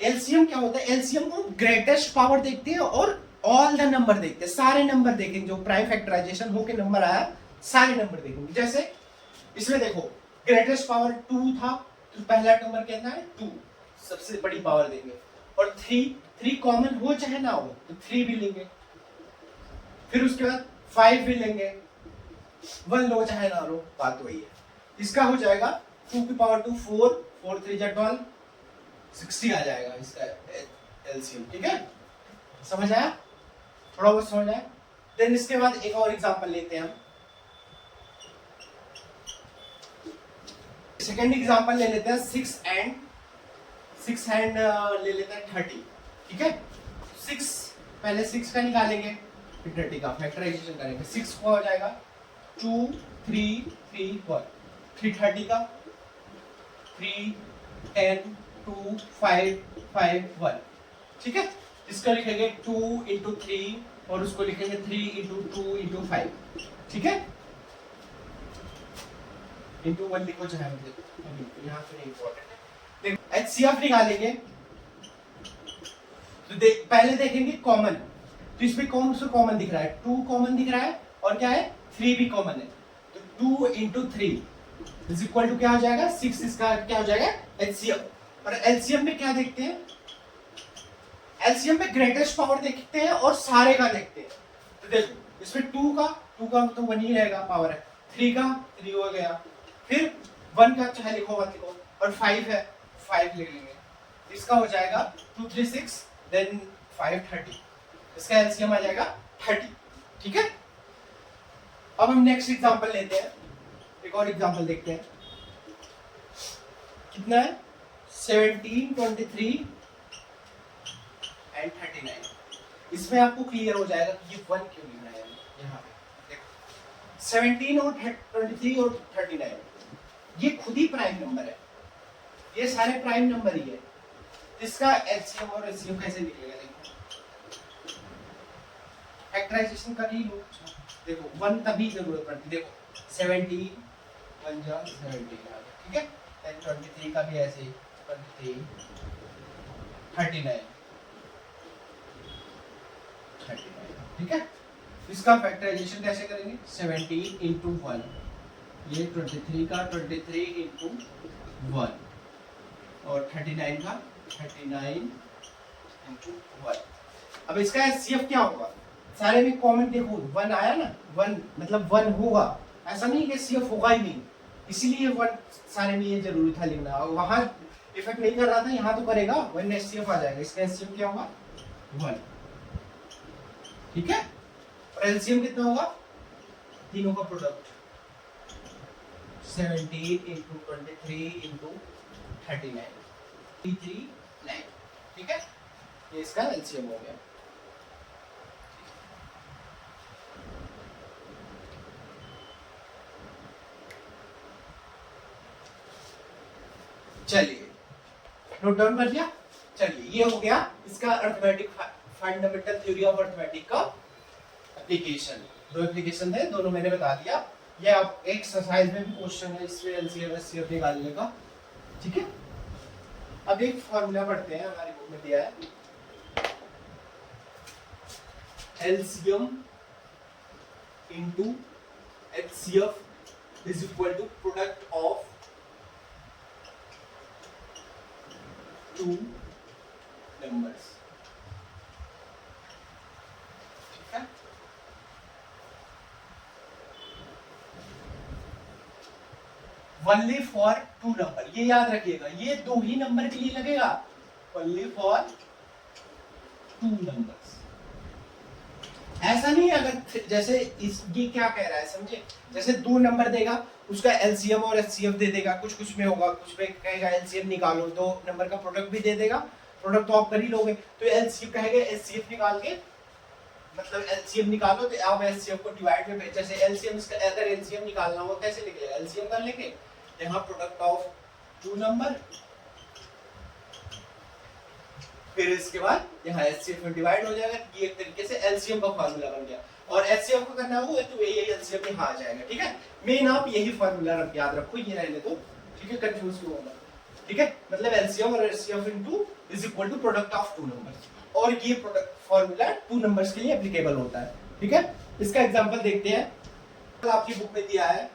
Speaker 1: एलसीएम क्या होता है? एलसीएम को ग्रेटेस्ट पावर देखते हैं और ऑल द नंबर देखते हैं, सारे नंबर देखेंगे जो प्राइम फैक्टराइजेशन होके नंबर आया, सारे नंबर देखेंगे। जैसे इसमें देखो ग्रेटेस्ट पावर 2 था, तो पहला नंबर कितना है? 2, सबसे बड़ी पावर देंगे। और 3 कॉमन हो चाहे ना हो तो 3 भी लेंगे, फिर उसके बाद 5 भी लेंगे, 1 लो चाहे ना लो, बात वही है। इसका हो जाएगा 2 की पावर 2 4 4 3 जा 12, 60 आ जाएगा इसका एलसीएम, ठीक है। समझ आया? थोड़ा बहुत समझ आया? देन इसके बाद एक और एग्जांपल लेते हैं हम। सेकंड एग्जांपल ले लेते हैं 6 एंड ले लेते हैं 30, ठीक है। 6 पहले 6 का निकालेंगे, फिर 30 का फैक्टराइजेशन करेंगे। 6 को हो जाएगा 2 3 3 1, फिर 30 का 3 10 2 5 5 1, ठीक है। इसका लिखेंगे 2 into 3 और उसको लिखेंगे 3 into 2 into 5, ठीक है। into 1 लिखो चाहे अभी यहाँ पे इम्पोर्टेंट है। देखो एचसीएफ निकालेंगे तो पहले देखेंगे कॉमन, तो इसमें कौन सा कॉमन दिख रहा है? 2 कॉमन दिख रहा है, और क्या है? 3 भी कॉमन है। तो 2 into 3 इज इक्वल टू क्या हो जाएगा? 6। इसका क्या हो जाएगा? एचसीएफ। और एलसीएम में क्या देखते हैं? एलसीएम में ग्रेटेस्ट पावर देखते हैं और सारे का देखते हैं। तो देखो इसमें 2 का तो 1 ही रहेगा पावर है, 3 का 3 हो गया, फिर 1 का चाहे लिखो 1 लिखो, और 5 है 5 लिख लेंगे। इसका हो जाएगा 2 3 6 देन 5 30, इसका एलसीएम आ जाएगा 30, ठीक है। अब हम नेक्स्ट एग्जांपल लेते हैं, एक और एग्जांपल देखते हैं। कितना है? 17 23 एंड 39। इसमें आपको क्लियर हो जाएगा कि ये 1 क्यों लिखना है। यहाँ पे देखो 17 और 23 और 39 ये खुद ही प्राइम नंबर है, ये सारे प्राइम नंबर ही है। इसका एलसीएम और एलसीएम कैसे निकलेगा? देखो फैक्टराइजेशन का ही लो, देखो 1 तभी जरूरत पड़ती है। देखो 17 1 जा 17 आ गया, ठीक है। देन 23 का भी ऐसे ही 23 39 39, ठीक है। इसका फैक्टराइजेशन कैसे करेंगे? 17 into 1, ये 23 का 23 into 1, और 39 का 39 into 1। अब इसका एचसीएफ क्या होगा, सारे में कॉमन देखो 1 आया ना, 1 मतलब 1 होगा, ऐसा नहीं कि एचसीएफ होगा ही नहीं, इसीलिए 1 सारे में ये जरूरी था लिखना, और वहां इफेक्ट नहीं कर रहा था, यहाँ तो करेगा, 1 एचसीएफ आ जाएगा, इसका एचसीएफ क्या होगा 1, ठीक है। और एलसीएम कितना होगा, तीनों का प्रोडक्ट 17 into 23 into 39 339, ठीक है, ये इसका एलसीएम हो गया। चलिए नोट डाउन कर लिया। चलिए ये हो गया इसका arithmetic fundamental theory of arithmetic का एप्लीकेशन। दो एप्लीकेशन है, दोनों मैंने बता दिया। ये आप एक्सरसाइज में भी क्वेश्चन है इसमें एलसीएम एचसीएफ निकालने का, ठीक है। अब एक फॉर्मूला पढ़ते हैं, हमारी बुक में दिया है LCM into HCF is equal to product of two numbers, ठीक है। ओनली फॉर टू नंबर, ये याद रखिएगा, ये दो ही नंबर के लिए लगेगा, ओनली फॉर टू नंबर्स। ऐसा नहीं है अगर जैसे इस ये क्या कह रहा है समझे, जैसे दो नंबर देगा उसका एलसीएम और एचसीएफ दे देगा, कुछ कुछ में होगा, कुछ में कहेगा एलसीएम निकालो, दो नंबर का प्रोडक्ट भी दे देगा, प्रोडक्ट तो आप कर ही लोगे, तो एलसीएम कहेगा एचसीएफ निकाल के, मतलब एलसीएम निकालो तो आप एचसीएफ को डिवाइड में, जैसे एलसीएम अगर एलसीएम निकालना हो कैसे लिखेगा, एलसीएम कर लेंगे, यहाँ प्रोडक्ट ऑफ टू नंबर, फिर इसके बाद यहाँ एचसीएफ में डिवाइड हो जाएगा, ये एक तरीके से एलसीएम का फार्मूला बन गया। और एचसीएफ को करना हो तो ये एलसीएम यहाँ आ जाएगा, ठीक है। मेन आप यही फार्मूला याद रखो, ये रहने दो, ठीक है, कंफ्यूज क्यों होगा, ठीक है। मतलब एलसीएम और HCF into is equal to product of two numbers, और ये प्रोडक्ट फार्मूला टू नंबर्स के लिए एप्लीकेबल होता है, ठीक है। इसका एग्जांपल देखते हैं, आपकी बुक में दिया है,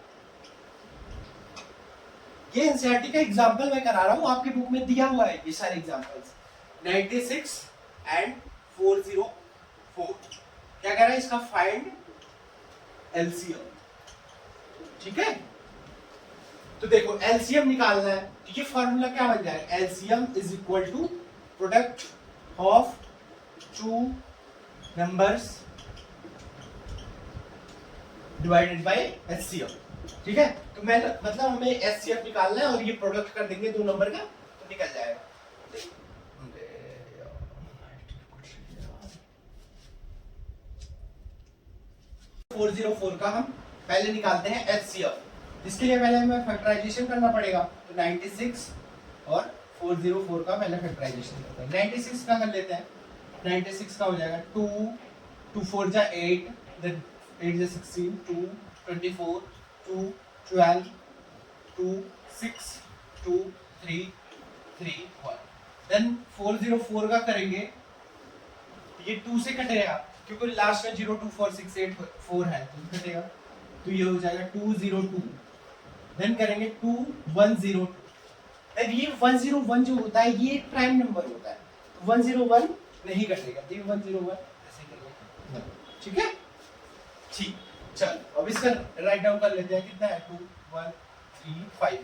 Speaker 1: ये एनसीईआरटी का एग्जांपल मैं करा रहा हूँ, आपकी बुक में दिया हुआ है ये सारे एग्जांपल्स 96 एंड 404। क्या कह रहा है इसका, फाइंड एलसीएम, ठीक है। तो देखो एलसीएम निकालना है, तो ये फार्मूला क्या बन जाएगा, LCM is equal to product of two numbers divided by HCF, ठीक है। तो मैं मतलब हमें एचसीएफ निकालना है और ये प्रोडक्ट कर देंगे दो नंबर का, तो निकल जाएगा। 404 का हम पहले निकालते हैं एचसीएफ, इसके लिए पहले हमें फैक्टराइजेशन करना पड़ेगा, तो 96 और 404 का पहले फैक्टराइजेशन करते हैं। 96 का कर लेते हैं, 96 का हो जाएगा 2 2 4 जा 8, then 8 जा 16, 2 24, 2 12, 2 6 2 3 3 1। देन 404 का करेंगे, ये 2 से कटेगा क्योंकि लास्ट में 0 2 4 6 8 4 है, तो कटेगा, तो ये हो जाएगा 202। देन करेंगे 2 102, अब ये 101 जो होता है ये प्राइम नंबर होता है, 101 नहीं कटेगा, तो 101 ऐसे करेंगे, ठीक है। ठीक, चल अब इसका राइट डाउन कर लेते हैं, कितना है 2 1 3 5,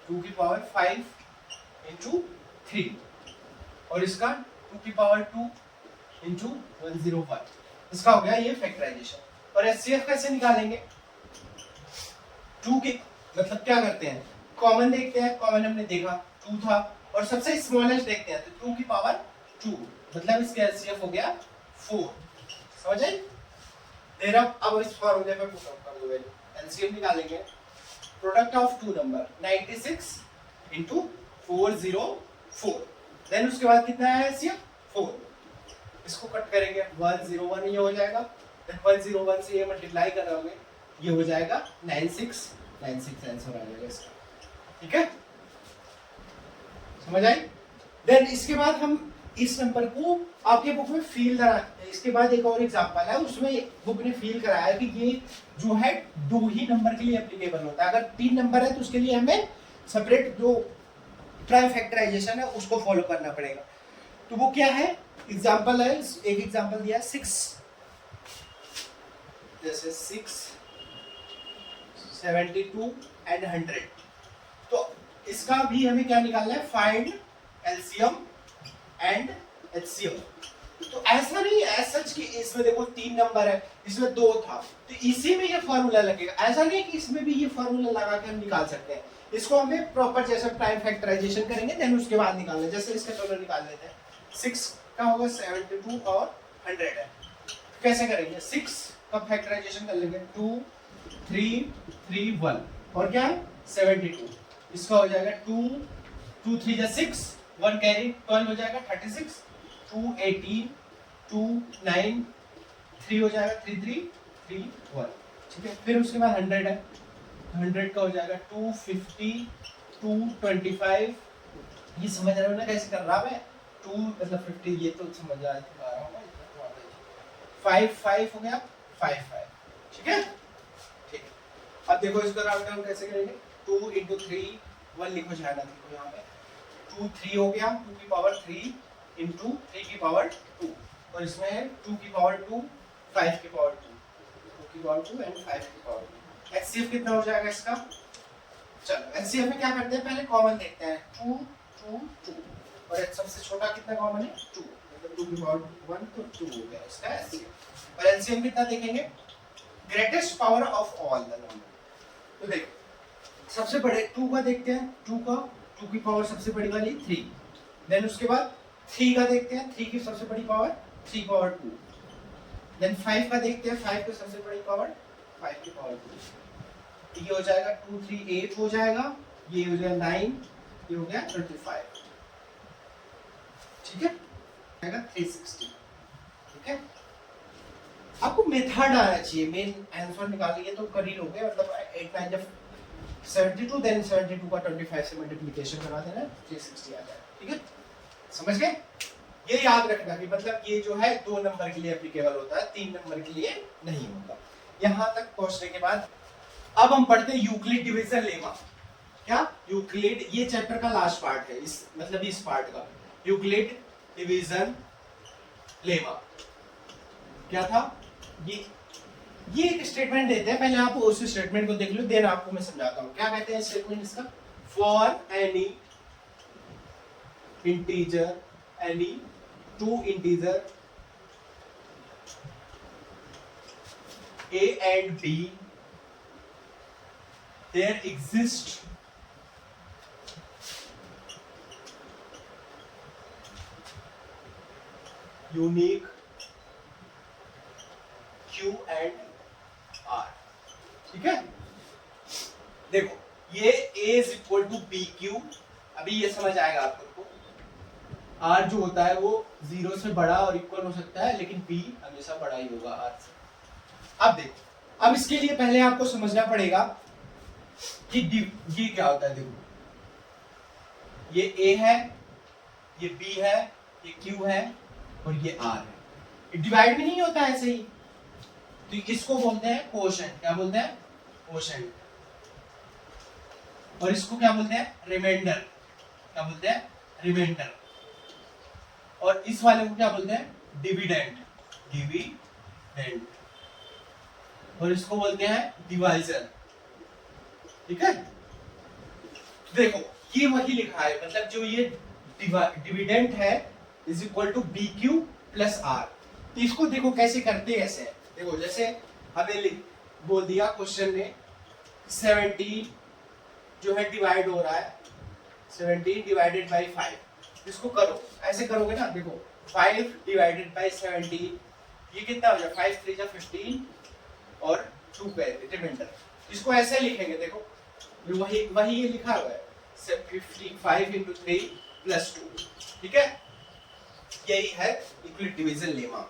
Speaker 1: 2 की पावर 5 into 3, और इसका 2 की पावर 2 into 101, इसका हो गया ये फैक्टराइजेशन। और एचसीएफ कैसे निकालेंगे, 2 के मतलब क्या करते हैं, कॉमन देखते हैं, कॉमन हमने देखा 2 था, और सबसे स्मॉलेस्ट देखते हैं, तो 2 की पावर 2, मतलब इसका एचसीएफ हो गया 4, समझ आई। देर अब इस फॉर्मूले पे पुट अप कर दो, एलसीएम निकालेंगे, product of two number 96 into 404, then उसके बाद कितना है एचसीएफ 4, इसको कट करेंगे 101 ये हो जाएगा, देन 101 से ये मल्टीप्लाई करोगे ये हो जाएगा 96 आंसर आ जाएगा इसका, ठीक है, समझ आई। देन इसके बाद हम इस नंबर को आपके बुक में फील करा, इसके बाद एक और एग्जांपल है, उसमें बुक ने फील कराया कि ये जो है दो ही नंबर के लिए एप्लीकेबल होता है, अगर 3 नंबर है तो उसके लिए हमें सेपरेट जो ट्राई फैक्टराइजेशन है उसको फॉलो करना पड़ेगा। तो वो क्या है, एग्जाम्पल है, एक एग्जाम्पल दिया 6, जैसे 6, 72 एंड 100। तो इसका भी हमें क्या निकालना है, फाइंड एलसीएम एंड एचसीएफ। तो ऐसा नहीं है सच कि इसमें देखो 3 नंबर है, इसमें 2 था, तो इसी में ये फॉर्मूला लगेगा। ऐसा नहीं कि इसमें भी ये फॉर्मूला लगा के हम निकाल सकते हैं। इसको हमें प्रॉपर जैसे प्राइम फैक्टराइजेशन करेंगे देन उसके बाद निकालना है। जैसे इसका टोटल निकाल लेते हैं, 6 का होगा 72 और 100 है। कैसे करेंगे, 6 का फैक्टराइजेशन कर लेंगे, 2 3 3 1 और क्या है 72। इसका हो जाएगा 2 2 3 6, 1 कैरी 12 हो जाएगा 36, 2 18, 2 9, 3 हो जाएगा 3 3 3 1। ठीक है, फिर उसके बाद 100 है, 100 का हो जाएगा 250, 225। ये समझ रहे हो ना कैसे कर रहा मैं, 2 मतलब 50, ये तो समझ आ रहा हूँ। 5 5 हो गया 5 5। ठीक है, ठीक है। अब देखो इसको राउंड डाउन कैसे करेंगे, 2 into 3 1 लिखो जाना, देखो यहाँ पे 2 3 हो गया, 2 की पावर 3 into 3 की पावर 2, और इसमें है 2 की पावर 2, 5 की पावर 2, 2 की पावर 2 एंड 5 की पावर 2। एचसीएफ कितना हो जाएगा इसका, चलो एचसीएफ में क्या करते हैं, पहले कॉमन देखते हैं, 2 2 2, और सबसे छोटा कितना कॉमन है 2, मतलब 2 की पावर 1 तो 2 हो गया इसका एचसीएफ। और एलसीएम कितना देखेंगे, greatest power of all the number. तो देखो सबसे बड़े 2 का देखते हैं, 2 की पावर सबसे बड़ी वाली 3, देन उसके बाद 3 का देखते हैं, 3 की सबसे बड़ी पावर 3 पावर 2, देन 5 का देखते हैं, 5 की सबसे बड़ी पावर 5 की पावर 2। ये हो जाएगा 2 3 8 हो जाएगा, ये हो जाएगा 9, ये हो गया 25। ठीक है, आएगा 360। ठीक है, आपको मेथड आना चाहिए, मेन आंसर निकालिए तो कर ही लोगे, मतलब 8 9 जब 72 देन 72 का 25 से मल्टीप्लिकेशन करा देना, 360 आ जाएगा। ठीक है, समझ गए। ये याद रखना कि मतलब ये जो है 2 नंबर के लिए एप्लीकेबल होता है, 3 नंबर के लिए नहीं होता। यहां तक पहुंचने के बाद अब हम पढ़ते हैं यूक्लिड डिवीजन लेमा। क्या यूक्लिड, ये चैप्टर का लास्ट पार्ट है, इस मतलब इस पार्ट का यूक्लिड डिवीजन लेमा क्या था। ये एक स्टेटमेंट देते हैं, पहले आप उस स्टेटमेंट को देख लो, देन आपको मैं समझाता हूं क्या कहते हैं स्टेटमेंट इसका। For any integer, any 2 integer a and b, there exist unique q and r। ठीक है, देखो ये a is equal to bq, अभी ये समझ आएगा आपको। r जो होता है वो 0 से बड़ा और इक्वल हो सकता है, लेकिन b हमेशा बड़ा ही होगा r से। अब देखो, अब इसके लिए पहले आपको समझना पड़ेगा कि ये क्या होता है। देखो ये a है, ये b है, ये q है और ये r है। डिवाइड भी नहीं होता ऐसे ही, तो इसको बोलते हैं कोशेंट। क्या बोलते हैं, कोशेंट। और इसको क्या बोलते हैं, रिमाइंडर। क्या बोलते हैं, रिमाइंडर। और इस वाले को क्या बोलते हैं, डिविडेंड। डिविडेंड। और इसको बोलते हैं डिवाइजर। ठीक है, देखो ये वही लिखा है, मतलब जो ये डिविडेंड है is equal to b q plus r. तो इसको देखो कैसे करते हैं, ऐसे देखो जैसे हमें बोल दिया क्वेश्चन ने 17 जो है डिवाइड हो रहा है, 17 डिवाइडेड बाई 5। इसको करो, ऐसे करोगे ना, देखो 5 डिवाइडेड बाई 17, ये कितना हो जाए 5 3 जा 15 और 2 पे रिमाइंडर। इसको ऐसे लिखेंगे, देखो वही ये लिखा हुआ है 55 into 3 plus 2। ठीक है, यही है यूक्लिड डिवीजन लेमा।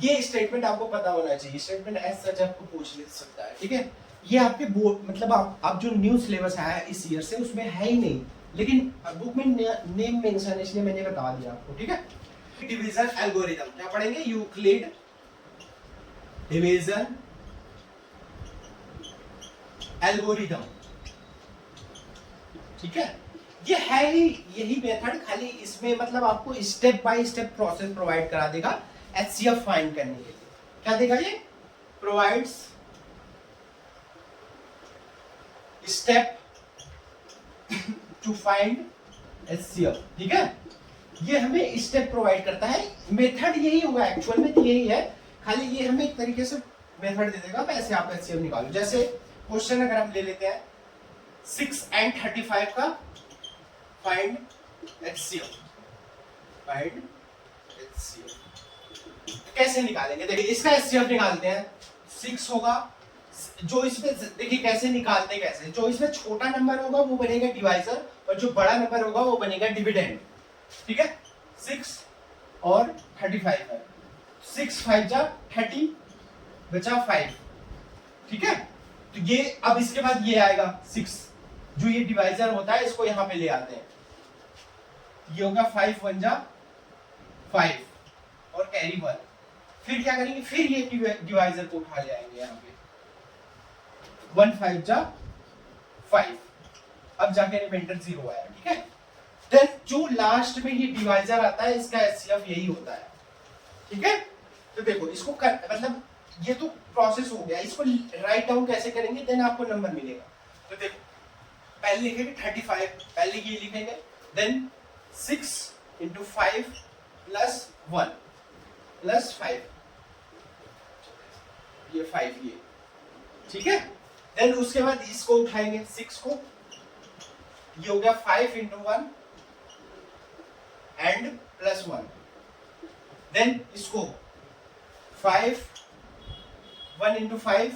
Speaker 1: ये स्टेटमेंट आपको पता होना चाहिए, स्टेटमेंट एज सच आपको पूछ ले सकता है। ठीक है, ये आपके बोर्ड मतलब आप जो न्यू सिलेबस आया है इस ईयर से उसमें है ही नहीं, लेकिन बुक में नेम मेंशन, इसलिए मैंने बता दिया आपको। ठीक है, डिवीजन एल्गोरिथम क्या पढ़ेंगे, यूक्लिड डिवीजन एल्गोरिथम। ठीक है, ये है ही यही मेथड, खाली इसमें मतलब आपको step by step process provide करा देगा एचसीएफ फाइंड करने के लिए। क्या देगा ये? Provides step to find HCF, ठीक है। ये हमें स्टेप प्रोवाइड करता है, मेथड यही होगा, एक्चुअल में यही है, खाली ये हमें एक तरीके से मेथड दे देगा कैसे आप एचसीएफ निकालो। जैसे क्वेश्चन अगर हम ले लेते हैं 6 and 35 का फाइंड एचसीएफ, फाइंड एचसीएफ कैसे निकालेंगे? देखिए इसका एचसीएफ निकालते हैं। 6 होगा, जो इसमें देखिए कैसे निकालते, कैसे जो इसमें छोटा नंबर होगा वो बनेगा डिवाइजर और जो बड़ा नंबर होगा वो बनेगा डिविडेंड, ठीक है। 6 और 35 है, 6 5 जा 30 बचा 5, ठीक है। तो ये अब इसके बाद ये आएगा 6, जो ये डिवाइजर होता है इसको यहां पे ले आते हैं, ये होगा 5 1 जा 5 और कैरी 1। फिर क्या करेंगे? फिर ये डिवाइजर को उठा ले आएंगे यहाँ पे, 1 5 जा 5, अब जाके रिमाइंडर 0 आया, ठीक है। देन जो लास्ट में ये डिवाइजर आता है इसका एचसीएफ यही होता है, ठीक है। तो देखो इसको मतलब ये तो प्रोसेस हो गया, इसको राइट डाउन कैसे करेंगे देन आपको नंबर मिलेगा। तो देखो पहले लिखेंगे 35, पहले ये लिखेंगे, देन 6 into 5 plus 1 plus 5, ये 5 ये, ठीक है। देन उसके बाद इसको उठाएंगे 6 को, ये हो गया 5 into 1 and plus 1, देन इसको 5 1 into 5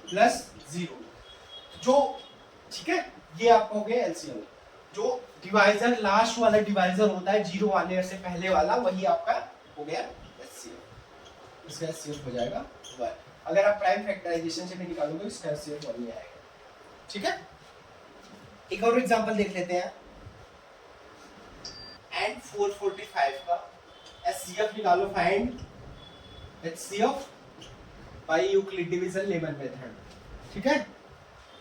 Speaker 1: plus 0, जो ठीक है ये आपका हो गया एलसीएम। जो डिवाइजर लास्ट वाला डिवाइजर होता है 0 आने से पहले वाला, वही आपका हो गया एचसीएफ। इसका एचसीएफ हो जाएगा 1। अगर आप प्राइम फैक्टराइजेशन से भी निकालोगे इसका एचसीएफ 1 ही आएगा, ठीक है। एक और एग्जांपल देख लेते हैं, एंड 445 का एचसीएफ निकालो, find HCF by Euclid division lemma method, ठीक है।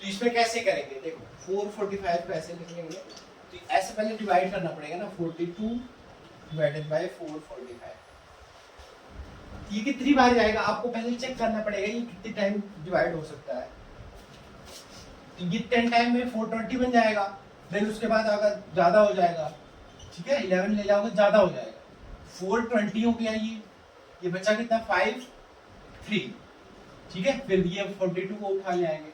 Speaker 1: तो इसमें कैसे करेंगे? देखो 445 को ऐसे लिख लेंगे, तो ऐसे पहले डिवाइड करना पड़ेगा ना, 42 डिवाइडेड बाय 445, ये कितनी बार जाएगा आपको पहले चेक करना पड़ेगा, ये कितने टाइम डिवाइड हो सकता है। तो ये 10 टाइम में 420 बन जाएगा, देन उसके बाद अगर ज्यादा हो जाएगा, ठीक है 11 ले जाओगे ज्यादा हो जाएगा, 420 हो गया, ये बचा कितना 5 3, ठीक है। फिर ये 42 को उठा ले आएंगे,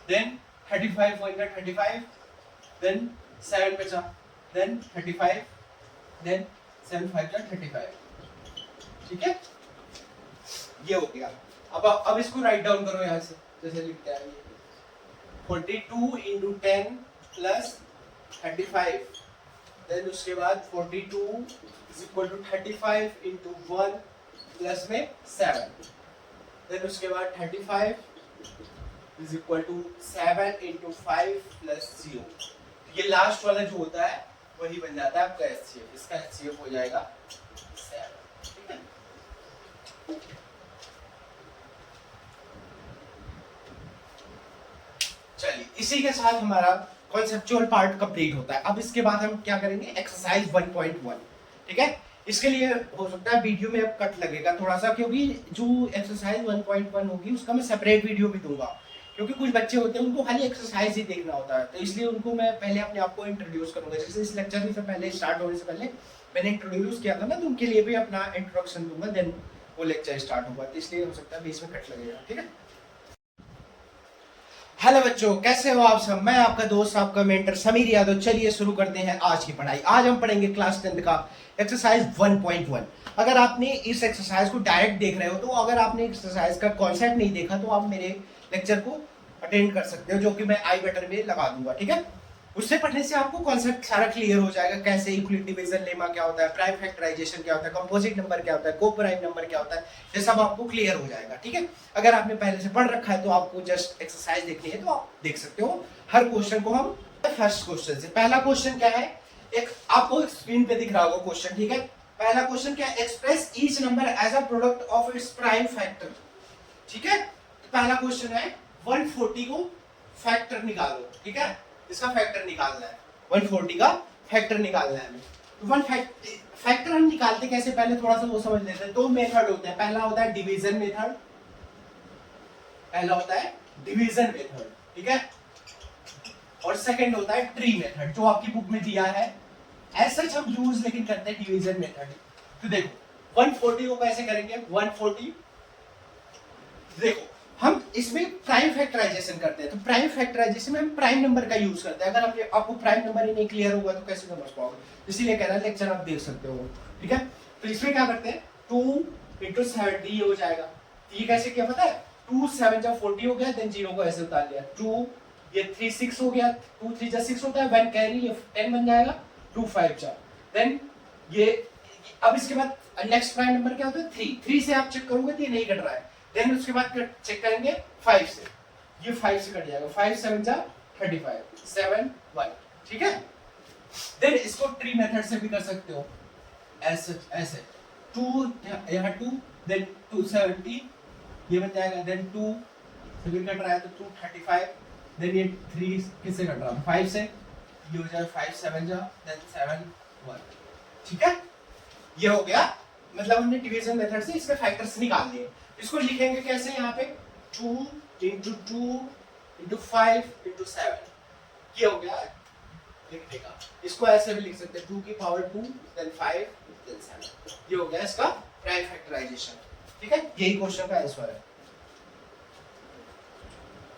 Speaker 1: देन 35 1 35, देन 7 बचा, देन 35, देन 7 5 35, ठीक है। ये हो गया। अब इसको राइट डाउन करो यहाँ से, जैसे लिखते हैं 42 into 10 plus 35, देन उसके बाद 42 is equal to 35 into 1 plus में 7, देन उसके बाद 35 is equal to 7 into 5 plus 0। ये लास्ट वाला जो होता है वही बन जाता है आपका एचसीएफ। इसका एचसीएफ हो जाएगा 7, ठीक है। चलिए इसी के साथ हमारा कॉन्सेप्चुअल पार्ट कंप्लीट होता है। अब इसके बाद हम क्या करेंगे, एक्सरसाइज 1.1, ठीक है। इसके लिए हो सकता है वीडियो में अब कट लगेगा थोड़ा सा, क्योंकि जो एक्सरसाइज 1.1 होगी उसका मैं सेपरेट वीडियो भी दूंगा, क्योंकि कुछ बच्चे होते हैं उनको खाली एक्सरसाइज ही देखना होता है, तो इसलिए उनको मैं पहले अपने आप को इंट्रोड्यूस करूंगा। जैसे इस लेक्चर से पहले स्टार्ट होने से पहले मैंने इंट्रोड्यूस किया था ना, तो उनके लिए भी अपना इंट्रोडक्शन दूंगा, देन वो लेक्चर स्टार्ट होगा, तो इसलिए हो सकता है बीच में कट लगेगा, ठीक है। हेलो बच्चों, कैसे हो आप सब? मैं आपका दोस्त, आपका मेंटर समीर यादव। चलिए शुरू करते हैं आज की पढ़ाई। आज हम पढ़ेंगे क्लास 10 का एक्सरसाइज 1.1। अगर आपने इस एक्सरसाइज को डायरेक्ट देख रहे हो, तो अगर आपने एक्सरसाइज का कॉन्सेप्ट नहीं देखा तो आप मेरे लेक्चर को अटेंड कर सकते हो, जो कि मैं आई बटन में लगा दूंगा, ठीक है। उससे पढ़ने से आपको कॉन्सेप्ट सारा क्लियर हो जाएगा, कैसे यूक्लिड डिवीजन लेमा क्या होता है, प्राइम फैक्टराइजेशन क्या होता है, कंपोजिट नंबर क्या होता है, को प्राइम नंबर क्या होता है, ये सब आपको क्लियर हो जाएगा, ठीक है। अगर आपने पहले से पढ़ रखा है तो आपको जस्ट एक्सरसाइज देखनी है तो आप देख सकते हो। हर क्वेश्चन को हम फर्स्ट क्वेश्चन से, पहला क्वेश्चन क्या है, एक आपको स्क्रीन पे दिख रहा होगा क्वेश्चन, ठीक है। पहला क्वेश्चन क्या है, express each number as a product of its prime factor, ठीक है। तो पहला क्वेश्चन है 140 को फैक्टर निकालो, ठीक है, इसका फैक्टर निकालना है। 140 का फैक्टर निकालना है हमें। तो फैक्टर हम निकालते कैसे, पहले थोड़ा सा वो समझ लेते हैं। दो मेथड होते हैं, पहला होता है डिवीजन मेथड, पहला होता है डिवीजन मेथड, ठीक है, और सेकंड होता है ट्री मेथड जो आपकी बुक में दिया है। ऐसा हम यूज लेकिन करते हैं डिवीजन मेथड। तो देखो 140 को कैसे करेंगे, 140 देखो हम इसमें प्राइम फैक्टराइजेशन करते हैं। तो प्राइम फैक्टराइजेशन में हम प्राइम नंबर का यूज करते हैं। अगर हम आपको प्राइम नंबर ही नहीं क्लियर होगा तो कैसे समझ पाओगे, इसीलिए कह रहा है लेक्चर आप देख सकते हो, ठीक है। तो इसमें क्या करते हैं, 2 × 70 हो जाएगा। ये कैसे किया पता है, 2 7 जा 40 हो गया, देन 0 को ऐसे उतार लिया, 2 ये 3 6 हो गया, 2 3 जा 6 होता है, 1 कैरी ये 10 बन जाएगा, 2 5 जा, देन ये अब इसके बाद नेक्स्ट प्राइम नंबर क्या होता है 3 से आप चेक करोगे तो ये नहीं कट रहा है, देन उसके बाद चेक करेंगे 5 से, ये 5 से कट जाएगा, 5 7 जा 35 7 1, ठीक है। देन इसको ट्री मेथड से भी कर सकते हो, ऐसे ऐसे 2 यहाँ 2 देन 270 ये बन जाएगा, देन 2 से भी कट रहा है तो 235, देन ये 3 किससे कट रहा है 5 से, ये हो जाएगा 5 7 जा देन 7 1, ठीक है। ये हो गया, मतलब हमने डिवीजन मेथड से इसके फैक्टर्स निकाल लिए। इसको लिखेंगे कैसे, यहाँ पे 2 × 2 × 5 × 7, ये हो गया लिखने का। इसको ऐसे भी लिख सकते हैं 2 की पावर 2 देन 5 देन 7, ये हो गया इसका प्राइम फैक्टराइजेशन, ठीक है। यही क्वेश्चन का आंसर है,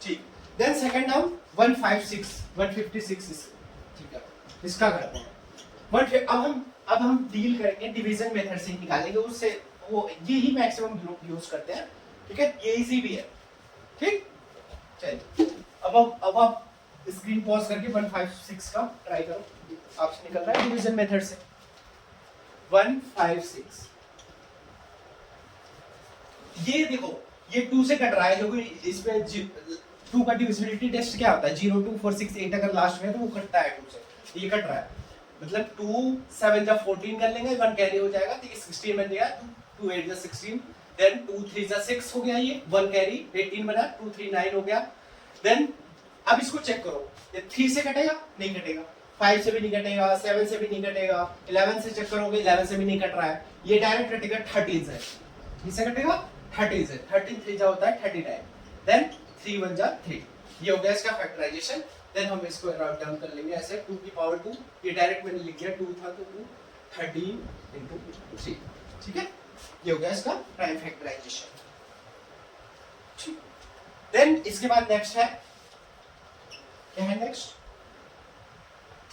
Speaker 1: ठीक। देन सेकंड हम 156 ठीक है, इसका करते हैं। अब हम डील करेंगे डिवीजन मेथड से निकालेंगे, उससे वो यही मैक्सिमम ग्रुप यूज करते हैं, ठीक है, ये इजी भी है, ठीक। चलिए अब आप स्क्रीन पॉज करके 156 का ट्राई करो, आपसे निकल रहा है डिवीजन मेथड से 156, ये देखो ये 2 से कट रहा है, क्योंकि इसमें 2 का डिविजिबिलिटी टेस्ट क्या होता है 0 2 4 6 8 अगर लास्ट में है तो वो कटता है 2 से, ये कट रहा है, मतलब 2 7 जा 14 कर लेंगे, 1 कैरी हो जाएगा तो ये 16 बन जाएगा, 2 8 जा 16, देन 2 3 जा 6 हो गया, ये 1 कैरी 18 बना, 2 3 9 हो गया। देन अब इसको चेक करो, ये 3 से कटेगा नहीं कटेगा, 5 से भी नहीं कटेगा, 7 से भी नहीं कटेगा, 11 से चेक करोगे 11 से भी नहीं कट रहा है, ये डायरेक्ट कटेगा 13 से, किससे कटेगा 13 से, 13 3 जा होता है 39, देन 3 1 जा 3, ये हो गया इसका फैक्टराइजेशन। देन हम इसको राउंड डाउन कर लेंगे ऐसे 2 की पावर 2, ये डायरेक्ट मैंने लिख दिया 2 था तो 2 13 × 3, ठीक है, ये हो गया इसका प्राइम फैक्टराइजेशन, ठीक। देन इसके बाद नेक्स्ट है क्या है, नेक्स्ट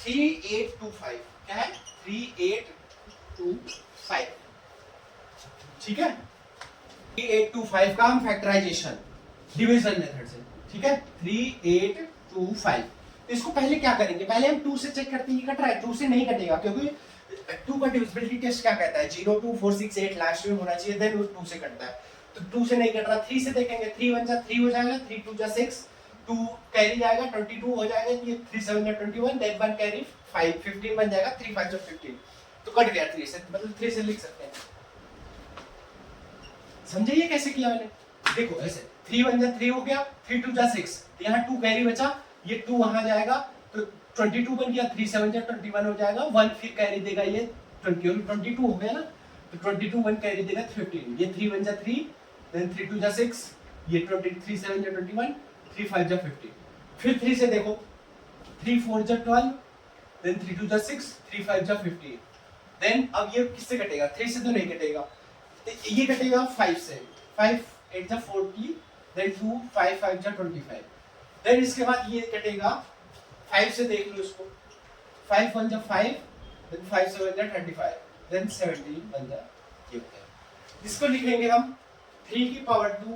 Speaker 1: 3825, क्या है 3825, ठीक है, 3825 का हम फैक्टराइजेशन डिवीजन मेथड से, ठीक है 3825। तो इसको पहले क्या करेंगे, पहले हम 2 से चेक करते हैं ये कट रहा है, 2 से नहीं कटेगा क्योंकि 2 का डिविजिबिलिटी टेस्ट क्या कहता है 0 2 4 6 8 लास्ट में होना चाहिए, देन 2 से कटता है, तो 2 से नहीं कट रहा, 3 से देखेंगे, 3 1 जा 3 हो जाएगा, 3 2 जा 6, 2 कैरी जाएगा 22 हो जाएगा, ये 3 7 जा 21, देन 1 कैरी 5 15 बन जाएगा, 3 5 जा 15, तो कट गया 3 से, मतलब 3 से लिख सकते हैं। समझे ये कैसे किया मैंने, देखो ऐसे 3 1 जा 3 हो गया, 3 2 जा 6, यहाँ 2 कैरी बचा, ये 2 वहां जाएगा तो 22 बन गया, 3 7 जा 21 हो जाएगा, 1 फिर कैरी देगा, ये 22 हो गया ना, तो 22 1 कैरी देगा 15, ये 3 1 जा 3, देन 3 2 जा 6, ये 23 7 जा 21, 3 5 जा 15, फिर 3 से देखो 3 4 जा 12, देन 3 2 जा 6, 3 5 जा 15, देन अब ये किससे कटेगा, 3 से तो नहीं कटेगा, तो ये कटेगा 5 से, 5 8 जा 40, देन 2 5 5 जा 25, देन इसके बाद ये कटेगा 5 से, देख लो इसको 5 1 जा 5, देन 5 7 जा 35, देन 17 बन जा, ये हो गया। इसको लिखेंगे हम 3 की पावर 2